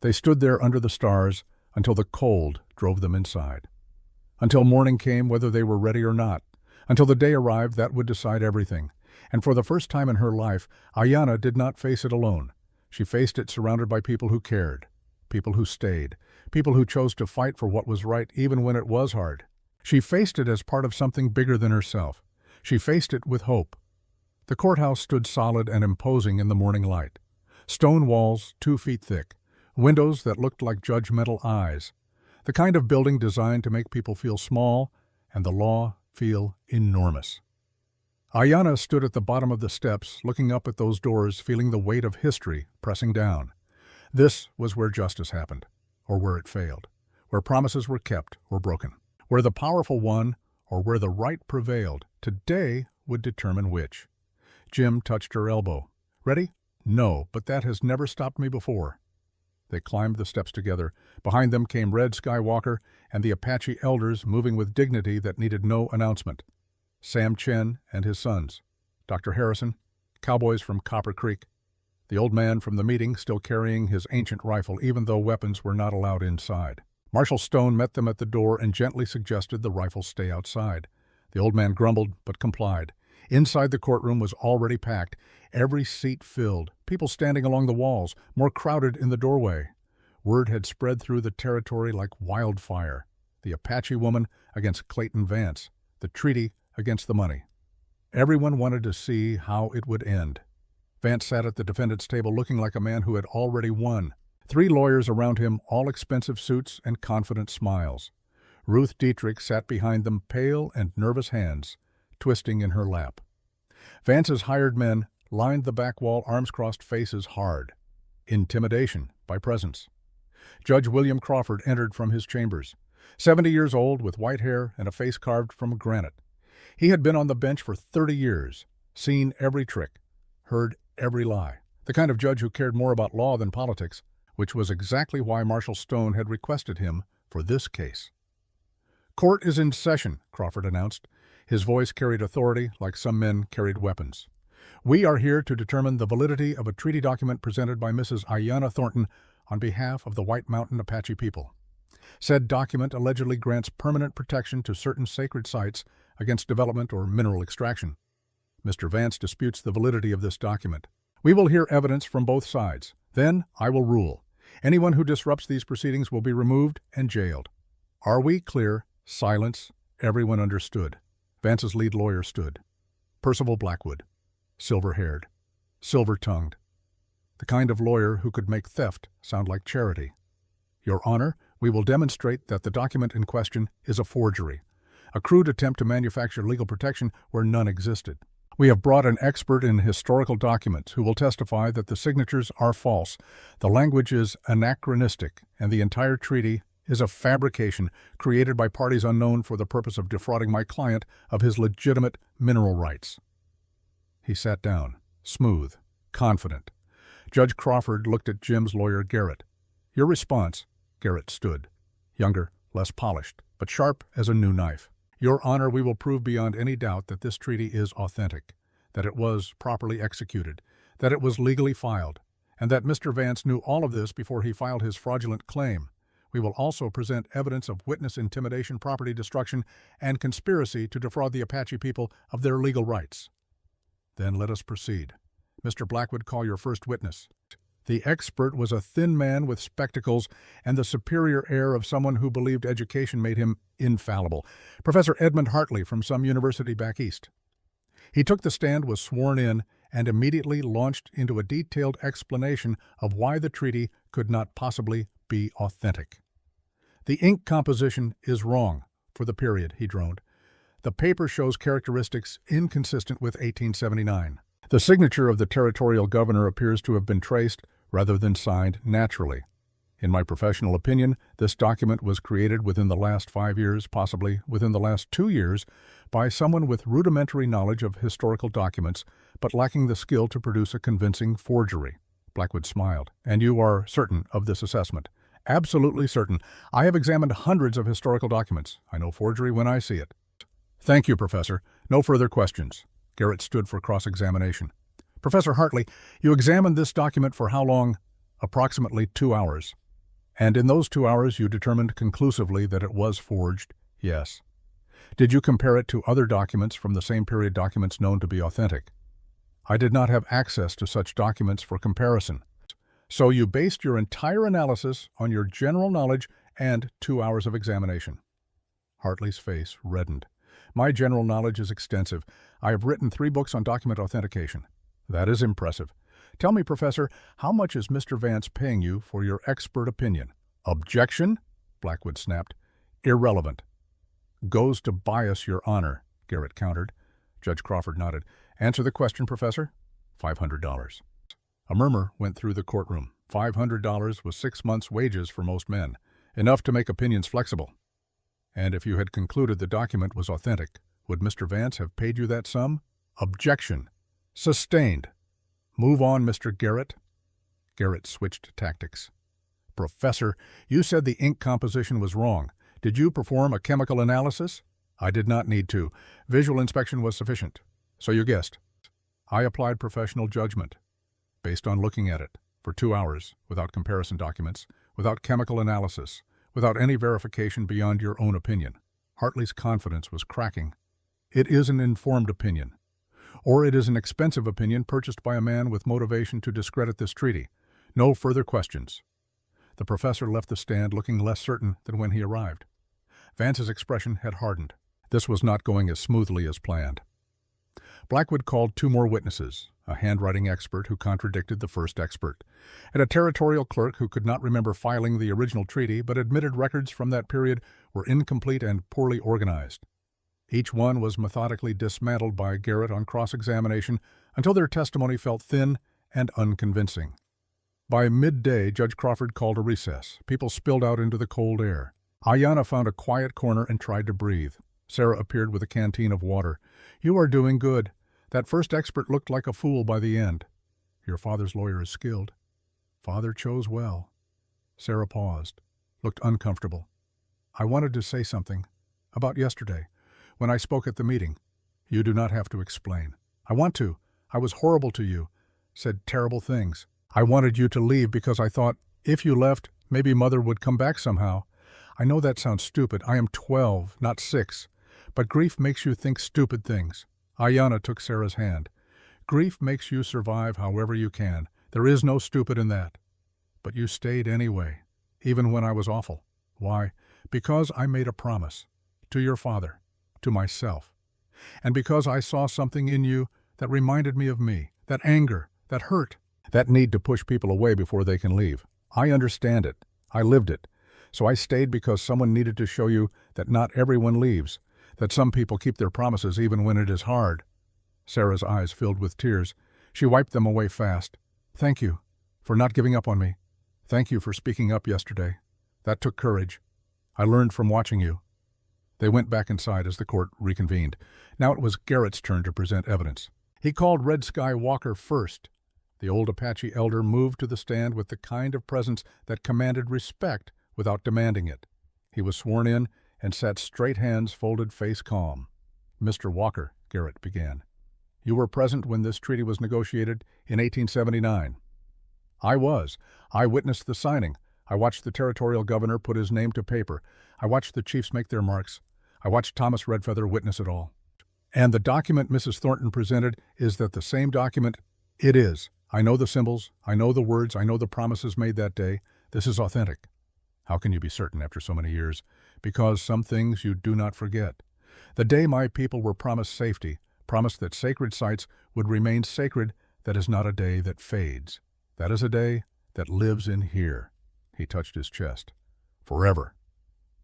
They stood there under the stars until the cold drove them inside. Until morning came, whether they were ready or not. Until the day arrived that would decide everything. And for the first time in her life, Ayanna did not face it alone. She faced it surrounded by people who cared, people who stayed, people who chose to fight for what was right even when it was hard. She faced it as part of something bigger than herself. She faced it with hope. The courthouse stood solid and imposing in the morning light. Stone walls 2 feet thick, windows that looked like judgmental eyes, the kind of building designed to make people feel small and the law feel enormous. Ayanna stood at the bottom of the steps, looking up at those doors, feeling the weight of history pressing down. This was where justice happened, or where it failed, where promises were kept or broken, where the powerful won or where the right prevailed. Today would determine which. Jim touched her elbow. Ready? No, but that has never stopped me before. They climbed the steps together. Behind them came Red Skywalker and the Apache elders moving with dignity that needed no announcement. Sam Chen and his sons, Dr. Harrison, cowboys from Copper Creek, the old man from the meeting still carrying his ancient rifle even though weapons were not allowed inside. Marshal Stone met them at the door and gently suggested the rifles stay outside. The old man grumbled but complied. Inside the courtroom was already packed, every seat filled, people standing along the walls, more crowded in the doorway. Word had spread through the territory like wildfire. The Apache woman against Clayton Vance, the treaty against the money. Everyone wanted to see how it would end. Vance sat at the defendant's table looking like a man who had already won. 3 lawyers around him, all expensive suits and confident smiles. Ruth Dietrich sat behind them, pale and nervous hands twisting in her lap. Vance's hired men lined the back wall, arms crossed, faces hard. Intimidation by presence. Judge William Crawford entered from his chambers, 70 years old with white hair and a face carved from granite. He had been on the bench for 30 years, seen every trick, heard every lie. The kind of judge who cared more about law than politics, which was exactly why Marshal Stone had requested him for this case. Court is in session, Crawford announced. His voice carried authority like some men carried weapons. We are here to determine the validity of a treaty document presented by Mrs. Ayanna Thornton on behalf of the White Mountain Apache people. Said document allegedly grants permanent protection to certain sacred sites against development or mineral extraction. Mr. Vance disputes the validity of this document. We will hear evidence from both sides. Then I will rule. Anyone who disrupts these proceedings will be removed and jailed. Are we clear? Silence. Everyone understood. Vance's lead lawyer stood. Percival Blackwood. Silver-haired. Silver-tongued. The kind of lawyer who could make theft sound like charity. Your Honor, we will demonstrate that the document in question is a forgery, a crude attempt to manufacture legal protection where none existed. We have brought an expert in historical documents who will testify that the signatures are false, the language is anachronistic, and the entire treaty is a fabrication created by parties unknown for the purpose of defrauding my client of his legitimate mineral rights. He sat down, smooth, confident. Judge Crawford looked at Jim's lawyer, Garrett. Your response? Garrett stood, younger, less polished, but sharp as a new knife. Your Honor, we will prove beyond any doubt that this treaty is authentic, that it was properly executed, that it was legally filed, and that Mr. Vance knew all of this before he filed his fraudulent claim. We will also present evidence of witness intimidation, property destruction, and conspiracy to defraud the Apache people of their legal rights. Then let us proceed. Mr. Blackwood, call your first witness. The expert was a thin man with spectacles and the superior air of someone who believed education made him infallible. Professor Edmund Hartley from some university back east. He took the stand, was sworn in, and immediately launched into a detailed explanation of why the treaty could not possibly be authentic. The ink composition is wrong for the period, he droned. The paper shows characteristics inconsistent with 1879. The signature of the territorial governor appears to have been traced rather than signed naturally. In my professional opinion, this document was created within the last 5 years, possibly within the last 2 years, by someone with rudimentary knowledge of historical documents, but lacking the skill to produce a convincing forgery. Blackwood smiled. And you are certain of this assessment? Absolutely certain. I have examined hundreds of historical documents. I know forgery when I see it. Thank you, Professor. No further questions. Garrett stood for cross-examination. Professor Hartley, you examined this document for how long? Approximately 2 hours. And in those 2 hours you determined conclusively that it was forged? Yes. Did you compare it to other documents from the same period, documents known to be authentic? I did not have access to such documents for comparison. So you based your entire analysis on your general knowledge and 2 hours of examination. Hartley's face reddened. My general knowledge is extensive. I have written 3 books on document authentication. That is impressive. Tell me, Professor, how much is Mr. Vance paying you for your expert opinion? Objection? Blackwood snapped. Irrelevant. Goes to bias your honor, Garrett countered. Judge Crawford nodded. Answer the question, Professor. $500. A murmur went through the courtroom. $500 was 6 months' wages for most men, enough to make opinions flexible. And if you had concluded the document was authentic, would Mr. Vance have paid you that sum? Objection. Sustained. Move on, Mr. Garrett. Garrett switched tactics. Professor, you said the ink composition was wrong. Did you perform a chemical analysis? I did not need to. Visual inspection was sufficient. So you guessed. I applied professional judgment, based on looking at it, for 2 hours, without comparison documents, without chemical analysis, without any verification beyond your own opinion. Hartley's confidence was cracking. It is an informed opinion. Or it is an expensive opinion purchased by a man with motivation to discredit this treaty. No further questions. The professor left the stand looking less certain than when he arrived. Vance's expression had hardened. This was not going as smoothly as planned. Blackwood called 2 more witnesses, a handwriting expert who contradicted the first expert, and a territorial clerk who could not remember filing the original treaty but admitted records from that period were incomplete and poorly organized. Each one was methodically dismantled by Garrett on cross-examination until their testimony felt thin and unconvincing. By midday, Judge Crawford called a recess. People spilled out into the cold air. Ayanna found a quiet corner and tried to breathe. Sarah appeared with a canteen of water. You are doing good. That first expert looked like a fool by the end. Your father's lawyer is skilled. Father chose well. Sarah paused, looked uncomfortable. I wanted to say something about yesterday, when I spoke at the meeting. You do not have to explain. I want to. I was horrible to you, said terrible things. I wanted you to leave because I thought, if you left, maybe Mother would come back somehow. I know that sounds stupid. I am 12, not 6. But grief makes you think stupid things. Ayanna took Sarah's hand. Grief makes you survive however you can. There is no stupid in that. But you stayed anyway, even when I was awful. Why? Because I made a promise. To your father. To myself. And because I saw something in you that reminded me of me. That anger. That hurt. That need to push people away before they can leave. I understand it. I lived it. So I stayed because someone needed to show you that not everyone leaves. That some people keep their promises even when it is hard. Sarah's eyes filled with tears. She wiped them away fast. Thank you for not giving up on me. Thank you for speaking up yesterday. That took courage. I learned from watching you. They went back inside as the court reconvened. Now it was Garrett's turn to present evidence. He called Red Sky Walker first. The old Apache elder moved to the stand with the kind of presence that commanded respect without demanding it. He was sworn in and sat straight, hands folded, face calm. Mr. Walker, Garrett began, you were present when this treaty was negotiated in 1879. I was. I witnessed the signing. I watched the territorial governor put his name to paper. I watched the chiefs make their marks. I watched Thomas Redfeather witness it all. And the document Mrs. Thornton presented is that the same document? It is. I know the symbols. I know the words. I know the promises made that day. This is authentic. How can you be certain after so many years? Because some things you do not forget. The day my people were promised safety, promised that sacred sites would remain sacred, that is not a day that fades. That is a day that lives in here. He touched his chest. Forever.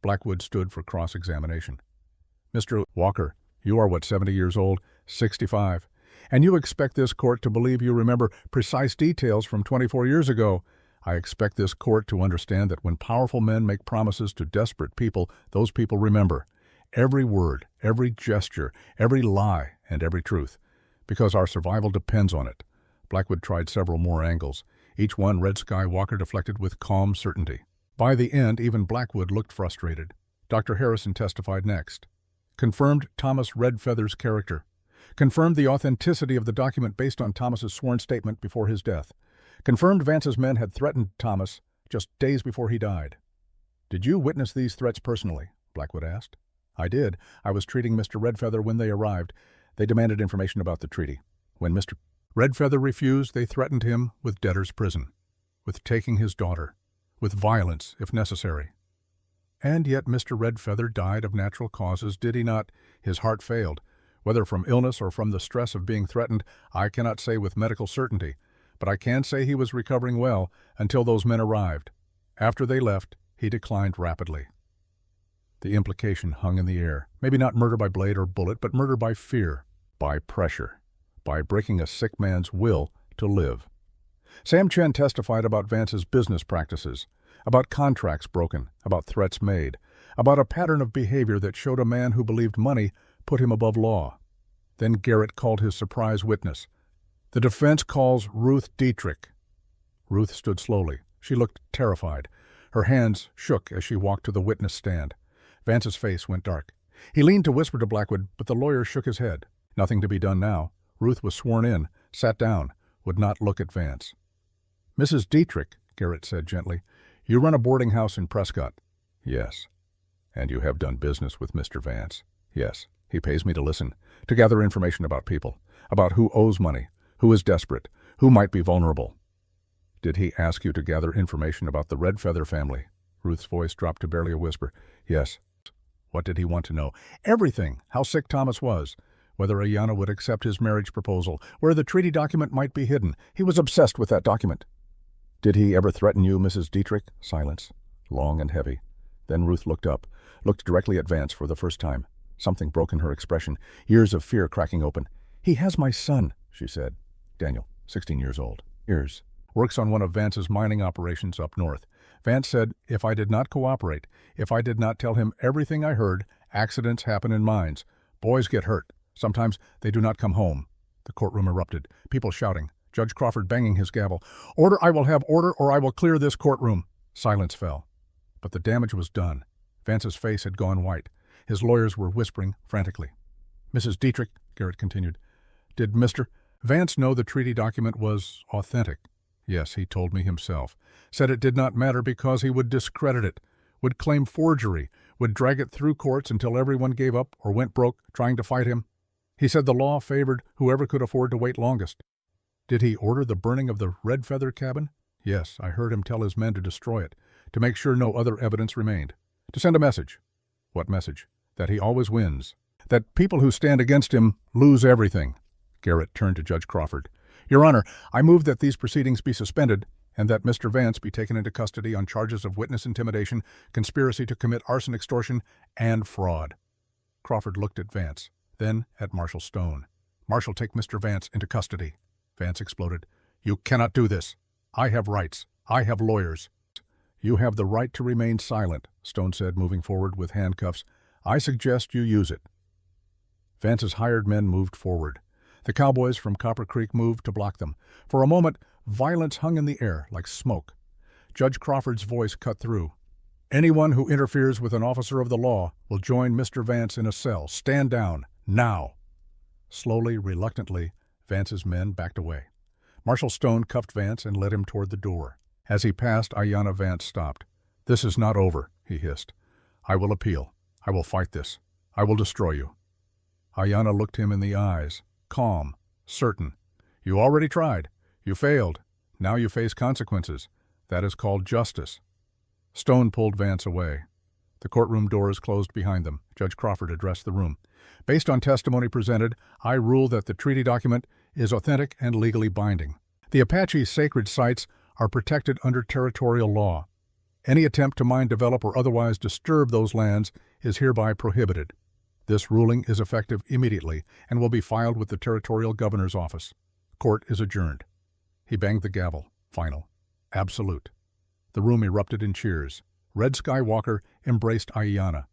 Blackwood stood for cross-examination. Mr. Walker, you are 70 years old? 65. And you expect this court to believe you remember precise details from 24 years ago. I expect this court to understand that when powerful men make promises to desperate people, those people remember every word, every gesture, every lie, and every truth, because our survival depends on it. Blackwood tried several more angles. Each one Red Sky Walker deflected with calm certainty. By the end, even Blackwood looked frustrated. Dr. Harrison testified next. Confirmed Thomas Redfeather's character. Confirmed the authenticity of the document based on Thomas's sworn statement before his death. Confirmed Vance's men had threatened Thomas just days before he died. "Did you witness these threats personally?" Blackwood asked. "I did. I was treating Mr. Redfeather when they arrived. They demanded information about the treaty. When Mr. Redfeather refused, they threatened him with debtor's prison, with taking his daughter, with violence if necessary. And yet Mr. Redfeather died of natural causes, did he not? His heart failed. Whether from illness or from the stress of being threatened, I cannot say with medical certainty, but I can say he was recovering well until those men arrived. After they left, he declined rapidly." The implication hung in the air. Maybe not murder by blade or bullet, but murder by fear, by pressure, by breaking a sick man's will to live. Sam Chen testified about Vance's business practices, about contracts broken, about threats made, about a pattern of behavior that showed a man who believed money put him above law. Then Garrett called his surprise witness. "The defense calls Ruth Dietrich." Ruth stood slowly. She looked terrified. Her hands shook as she walked to the witness stand. Vance's face went dark. He leaned to whisper to Blackwood, but the lawyer shook his head. Nothing to be done now. Ruth was sworn in, sat down, would not look at Vance. "Mrs. Dietrich," Garrett said gently, "you run a boarding house in Prescott." "Yes." "And you have done business with Mr. Vance." "Yes. He pays me to listen, to gather information about people, about who owes money, who is desperate, who might be vulnerable." "Did he ask you to gather information about the Redfeather family?" Ruth's voice dropped to barely a whisper. "Yes." "What did he want to know?" "Everything. How sick Thomas was. Whether Ayanna would accept his marriage proposal, where the treaty document might be hidden. He was obsessed with that document." "Did he ever threaten you, Mrs. Dietrich?" Silence. Long and heavy. Then Ruth looked up, looked directly at Vance for the first time. Something broke in her expression, years of fear cracking open. "He has my son," she said. "Daniel, 16 years old. Years. Works on one of Vance's mining operations up north. Vance said, if I did not cooperate, if I did not tell him everything I heard, accidents happen in mines. Boys get hurt. Sometimes they do not come home." The courtroom erupted. People shouting. Judge Crawford banging his gavel. "Order, I will have order, or I will clear this courtroom." Silence fell. But the damage was done. Vance's face had gone white. His lawyers were whispering frantically. "Mrs. Dietrich," Garrett continued, "did Mr. Vance know the treaty document was authentic?" "Yes, he told me himself. Said it did not matter because he would discredit it, would claim forgery, would drag it through courts until everyone gave up or went broke trying to fight him. He said the law favored whoever could afford to wait longest." "Did he order the burning of the Redfeather cabin?" "Yes, I heard him tell his men to destroy it, to make sure no other evidence remained. To send a message." "What message?" "That he always wins. That people who stand against him lose everything." Garrett turned to Judge Crawford. "Your Honor, I move that these proceedings be suspended and that Mr. Vance be taken into custody on charges of witness intimidation, conspiracy to commit arson, extortion, and fraud." Crawford looked at Vance, then at Marshal Stone. "Marshal, take Mr. Vance into custody." Vance exploded. "You cannot do this. I have rights. I have lawyers." "You have the right to remain silent," Stone said, moving forward with handcuffs. "I suggest you use it." Vance's hired men moved forward. The cowboys from Copper Creek moved to block them. For a moment, violence hung in the air like smoke. Judge Crawford's voice cut through. "Anyone who interferes with an officer of the law will join Mr. Vance in a cell. Stand down, now." Slowly, reluctantly, Vance's men backed away. Marshal Stone cuffed Vance and led him toward the door. As he passed, Ayanna Vance stopped. "This is not over," he hissed. "I will appeal. I will fight this. I will destroy you." Ayanna looked him in the eyes, calm, certain. "You already tried. You failed. Now you face consequences. That is called justice." Stone pulled Vance away. The courtroom doors closed behind them. Judge Crawford addressed the room. "Based on testimony presented, I rule that the treaty document is authentic and legally binding. The Apache sacred sites are protected under territorial law. Any attempt to mine, develop, or otherwise disturb those lands is hereby prohibited. This ruling is effective immediately and will be filed with the territorial governor's office. Court is adjourned." He banged the gavel. Final. Absolute. The room erupted in cheers. Red Skywalker embraced Ayanna.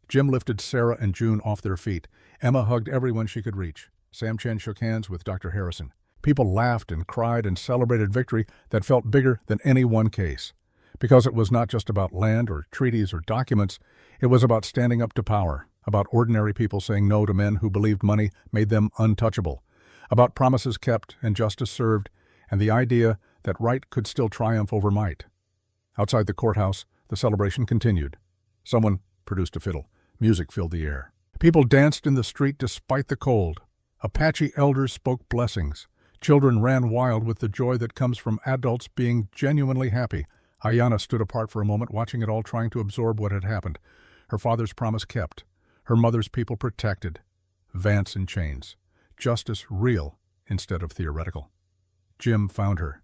Jim lifted Sarah and June off their feet. Emma hugged everyone she could reach. Sam Chen shook hands with Dr. Harrison. People laughed and cried and celebrated victory that felt bigger than any one case. Because it was not just about land or treaties or documents, it was about standing up to power, about ordinary people saying no to men who believed money made them untouchable, about promises kept and justice served, and the idea that right could still triumph over might. Outside the courthouse, the celebration continued. Someone produced a fiddle. Music filled the air. People danced in the street despite the cold. Apache elders spoke blessings. Children ran wild with the joy that comes from adults being genuinely happy. Ayanna stood apart for a moment, watching it all, trying to absorb what had happened. Her father's promise kept. Her mother's people protected. Vance in chains. Justice real instead of theoretical. Jim found her.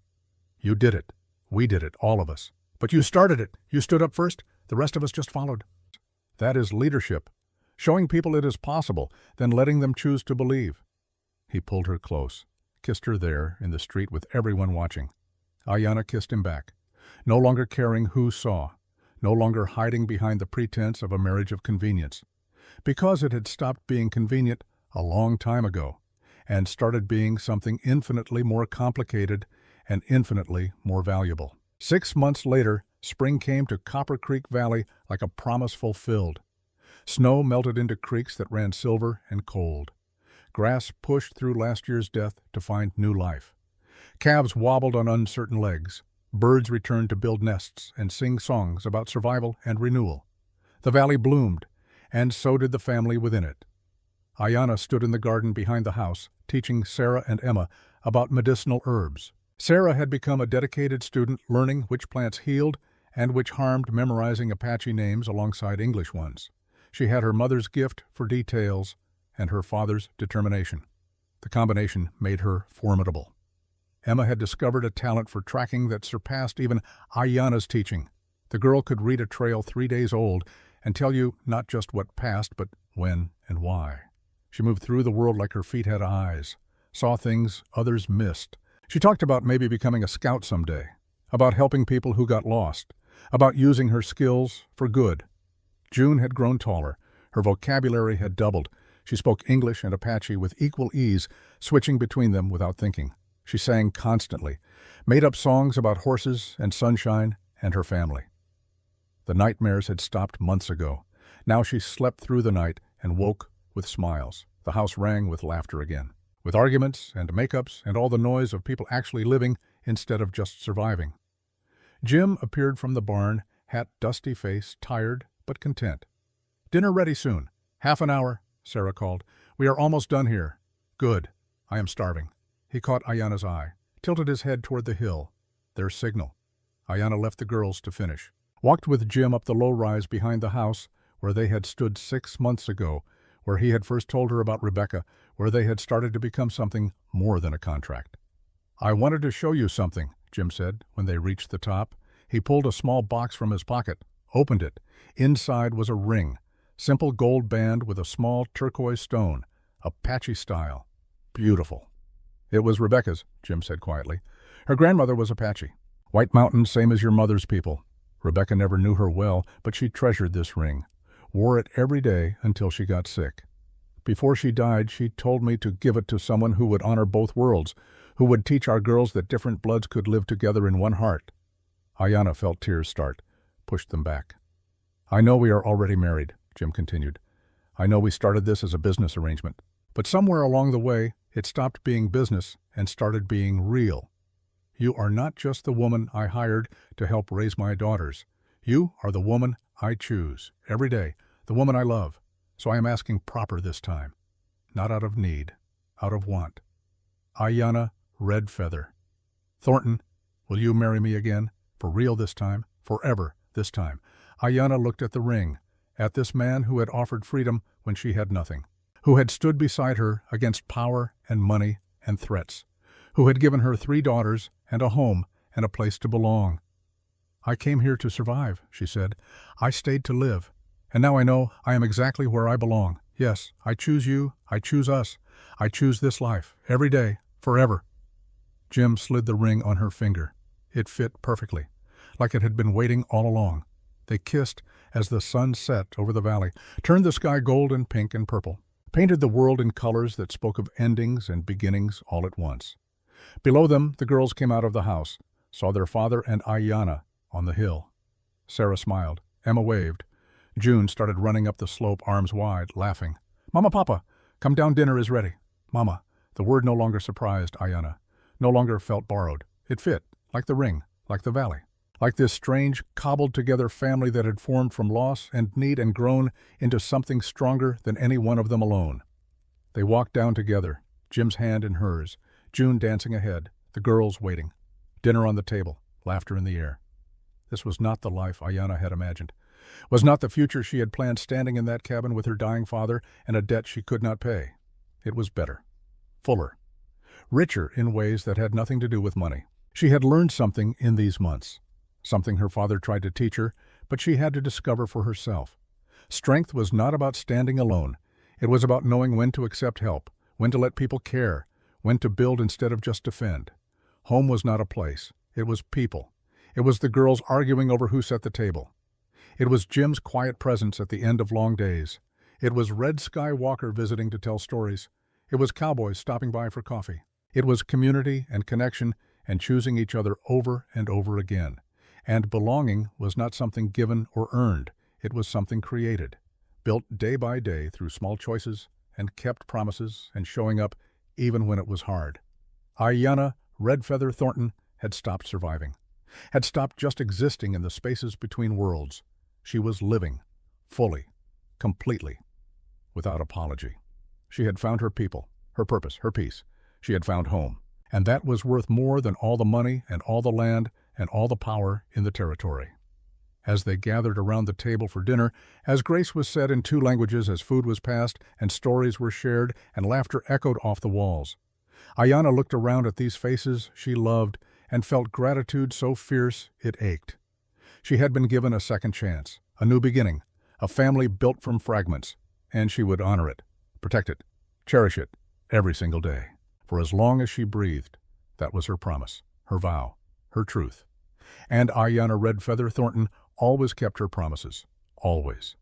You did it. We did it, all of us. But you started it. You stood up first. The rest of us just followed. That is leadership. Showing people it is possible, then letting them choose to believe. He pulled her close, kissed her there in the street with everyone watching. Ayanna kissed him back, no longer caring who saw, no longer hiding behind the pretense of a marriage of convenience. Because it had stopped being convenient a long time ago and started being something infinitely more complicated and infinitely more valuable. 6 months later, spring came to Copper Creek Valley like a promise fulfilled. Snow melted into creeks that ran silver and cold. Grass pushed through last year's death to find new life. Calves wobbled on uncertain legs. Birds returned to build nests and sing songs about survival and renewal. The valley bloomed, and so did the family within it. Ayanna stood in the garden behind the house, teaching Sarah and Emma about medicinal herbs. Sarah had become a dedicated student, learning which plants healed and which harmed, memorizing Apache names alongside English ones. She had her mother's gift for details and her father's determination. The combination made her formidable. Emma had discovered a talent for tracking that surpassed even Ayanna's teaching. The girl could read a trail 3 days old and tell you not just what passed, but when and why. She moved through the world like her feet had eyes, saw things others missed. She talked about maybe becoming a scout someday, about helping people who got lost, about using her skills for good. June had grown taller. Her vocabulary had doubled. She spoke English and Apache with equal ease, switching between them without thinking. She sang constantly, made up songs about horses and sunshine and her family. The nightmares had stopped months ago. Now she slept through the night and woke with smiles. The house rang with laughter again, with arguments and make-ups and all the noise of people actually living instead of just surviving. Jim appeared from the barn, hat dusty face, tired but content. "Dinner ready soon. 1/2 hour," Sarah called. "We are almost done here." "Good. I am starving." He caught Ayanna's eye, tilted his head toward the hill. Their signal. Ayanna left the girls to finish, walked with Jim up the low rise behind the house where they had stood 6 months ago, where he had first told her about Rebecca, where they had started to become something more than a contract. "I wanted to show you something," Jim said when they reached the top. He pulled a small box from his pocket, opened it. Inside was a ring, simple gold band with a small turquoise stone, Apache style. Beautiful. "It was Rebecca's," Jim said quietly. "Her grandmother was Apache. White Mountain, same as your mother's people. Rebecca never knew her well, but she treasured this ring, wore it every day until she got sick. Before she died, she told me to give it to someone who would honor both worlds, who would teach our girls that different bloods could live together in one heart." Ayanna felt tears start, pushed them back. "I know we are already married," Jim continued. "I know we started this as a business arrangement. But somewhere along the way, it stopped being business and started being real. You are not just the woman I hired to help raise my daughters. You are the woman I choose, every day, the woman I love. So I am asking proper this time. Not out of need, out of want. Ayanna Redfeather. Thornton, will you marry me again? For real this time? Forever this time?" Ayanna looked at the ring, at this man who had offered freedom when she had nothing, who had stood beside her against power and money and threats, who had given her 3 daughters and a home and a place to belong. "I came here to survive," she said. "I stayed to live. And now I know I am exactly where I belong. Yes, I choose you, I choose us. I choose this life, every day, forever." Jim slid the ring on her finger. It fit perfectly, like it had been waiting all along. They kissed as the sun set over the valley, turned the sky gold and pink and purple, painted the world in colors that spoke of endings and beginnings all at once. Below them, the girls came out of the house, saw their father and Ayanna on the hill. Sarah smiled. Emma waved. June started running up the slope, arms wide, laughing. "Mama, Papa, come down, dinner is ready." Mama. The word no longer surprised Ayanna, no longer felt borrowed. It fit, like the ring, like the valley, like this strange, cobbled-together family that had formed from loss and need and grown into something stronger than any one of them alone. They walked down together, Jim's hand in hers, June dancing ahead, the girls waiting. Dinner on the table, laughter in the air. This was not the life Ayanna had imagined, was not the future she had planned standing in that cabin with her dying father and a debt she could not pay. It was better, fuller, richer in ways that had nothing to do with money. She had learned something in these months, something her father tried to teach her, but she had to discover for herself. Strength was not about standing alone. It was about knowing when to accept help, when to let people care, when to build instead of just defend. Home was not a place. It was people. It was the girls arguing over who set the table. It was Jim's quiet presence at the end of long days. It was Red Sky Walker visiting to tell stories. It was cowboys stopping by for coffee. It was community and connection and choosing each other over and over again. And belonging was not something given or earned. It was something created, built day by day through small choices and kept promises and showing up even when it was hard. Ayanna Red Feather Thornton had stopped surviving, had stopped just existing in the spaces between worlds. She was living, fully, completely, without apology. She had found her people, her purpose, her peace. She had found home. And that was worth more than all the money and all the land and all the power in the territory. As they gathered around the table for dinner, as grace was said in 2 languages, as food was passed and stories were shared and laughter echoed off the walls, Ayanna looked around at these faces she loved and felt gratitude so fierce it ached. She had been given a second chance, a new beginning, a family built from fragments, and she would honor it, protect it, cherish it, every single day. For as long as she breathed, that was her promise, her vow, her truth. And Ayanna Red Feather Thornton always kept her promises, always.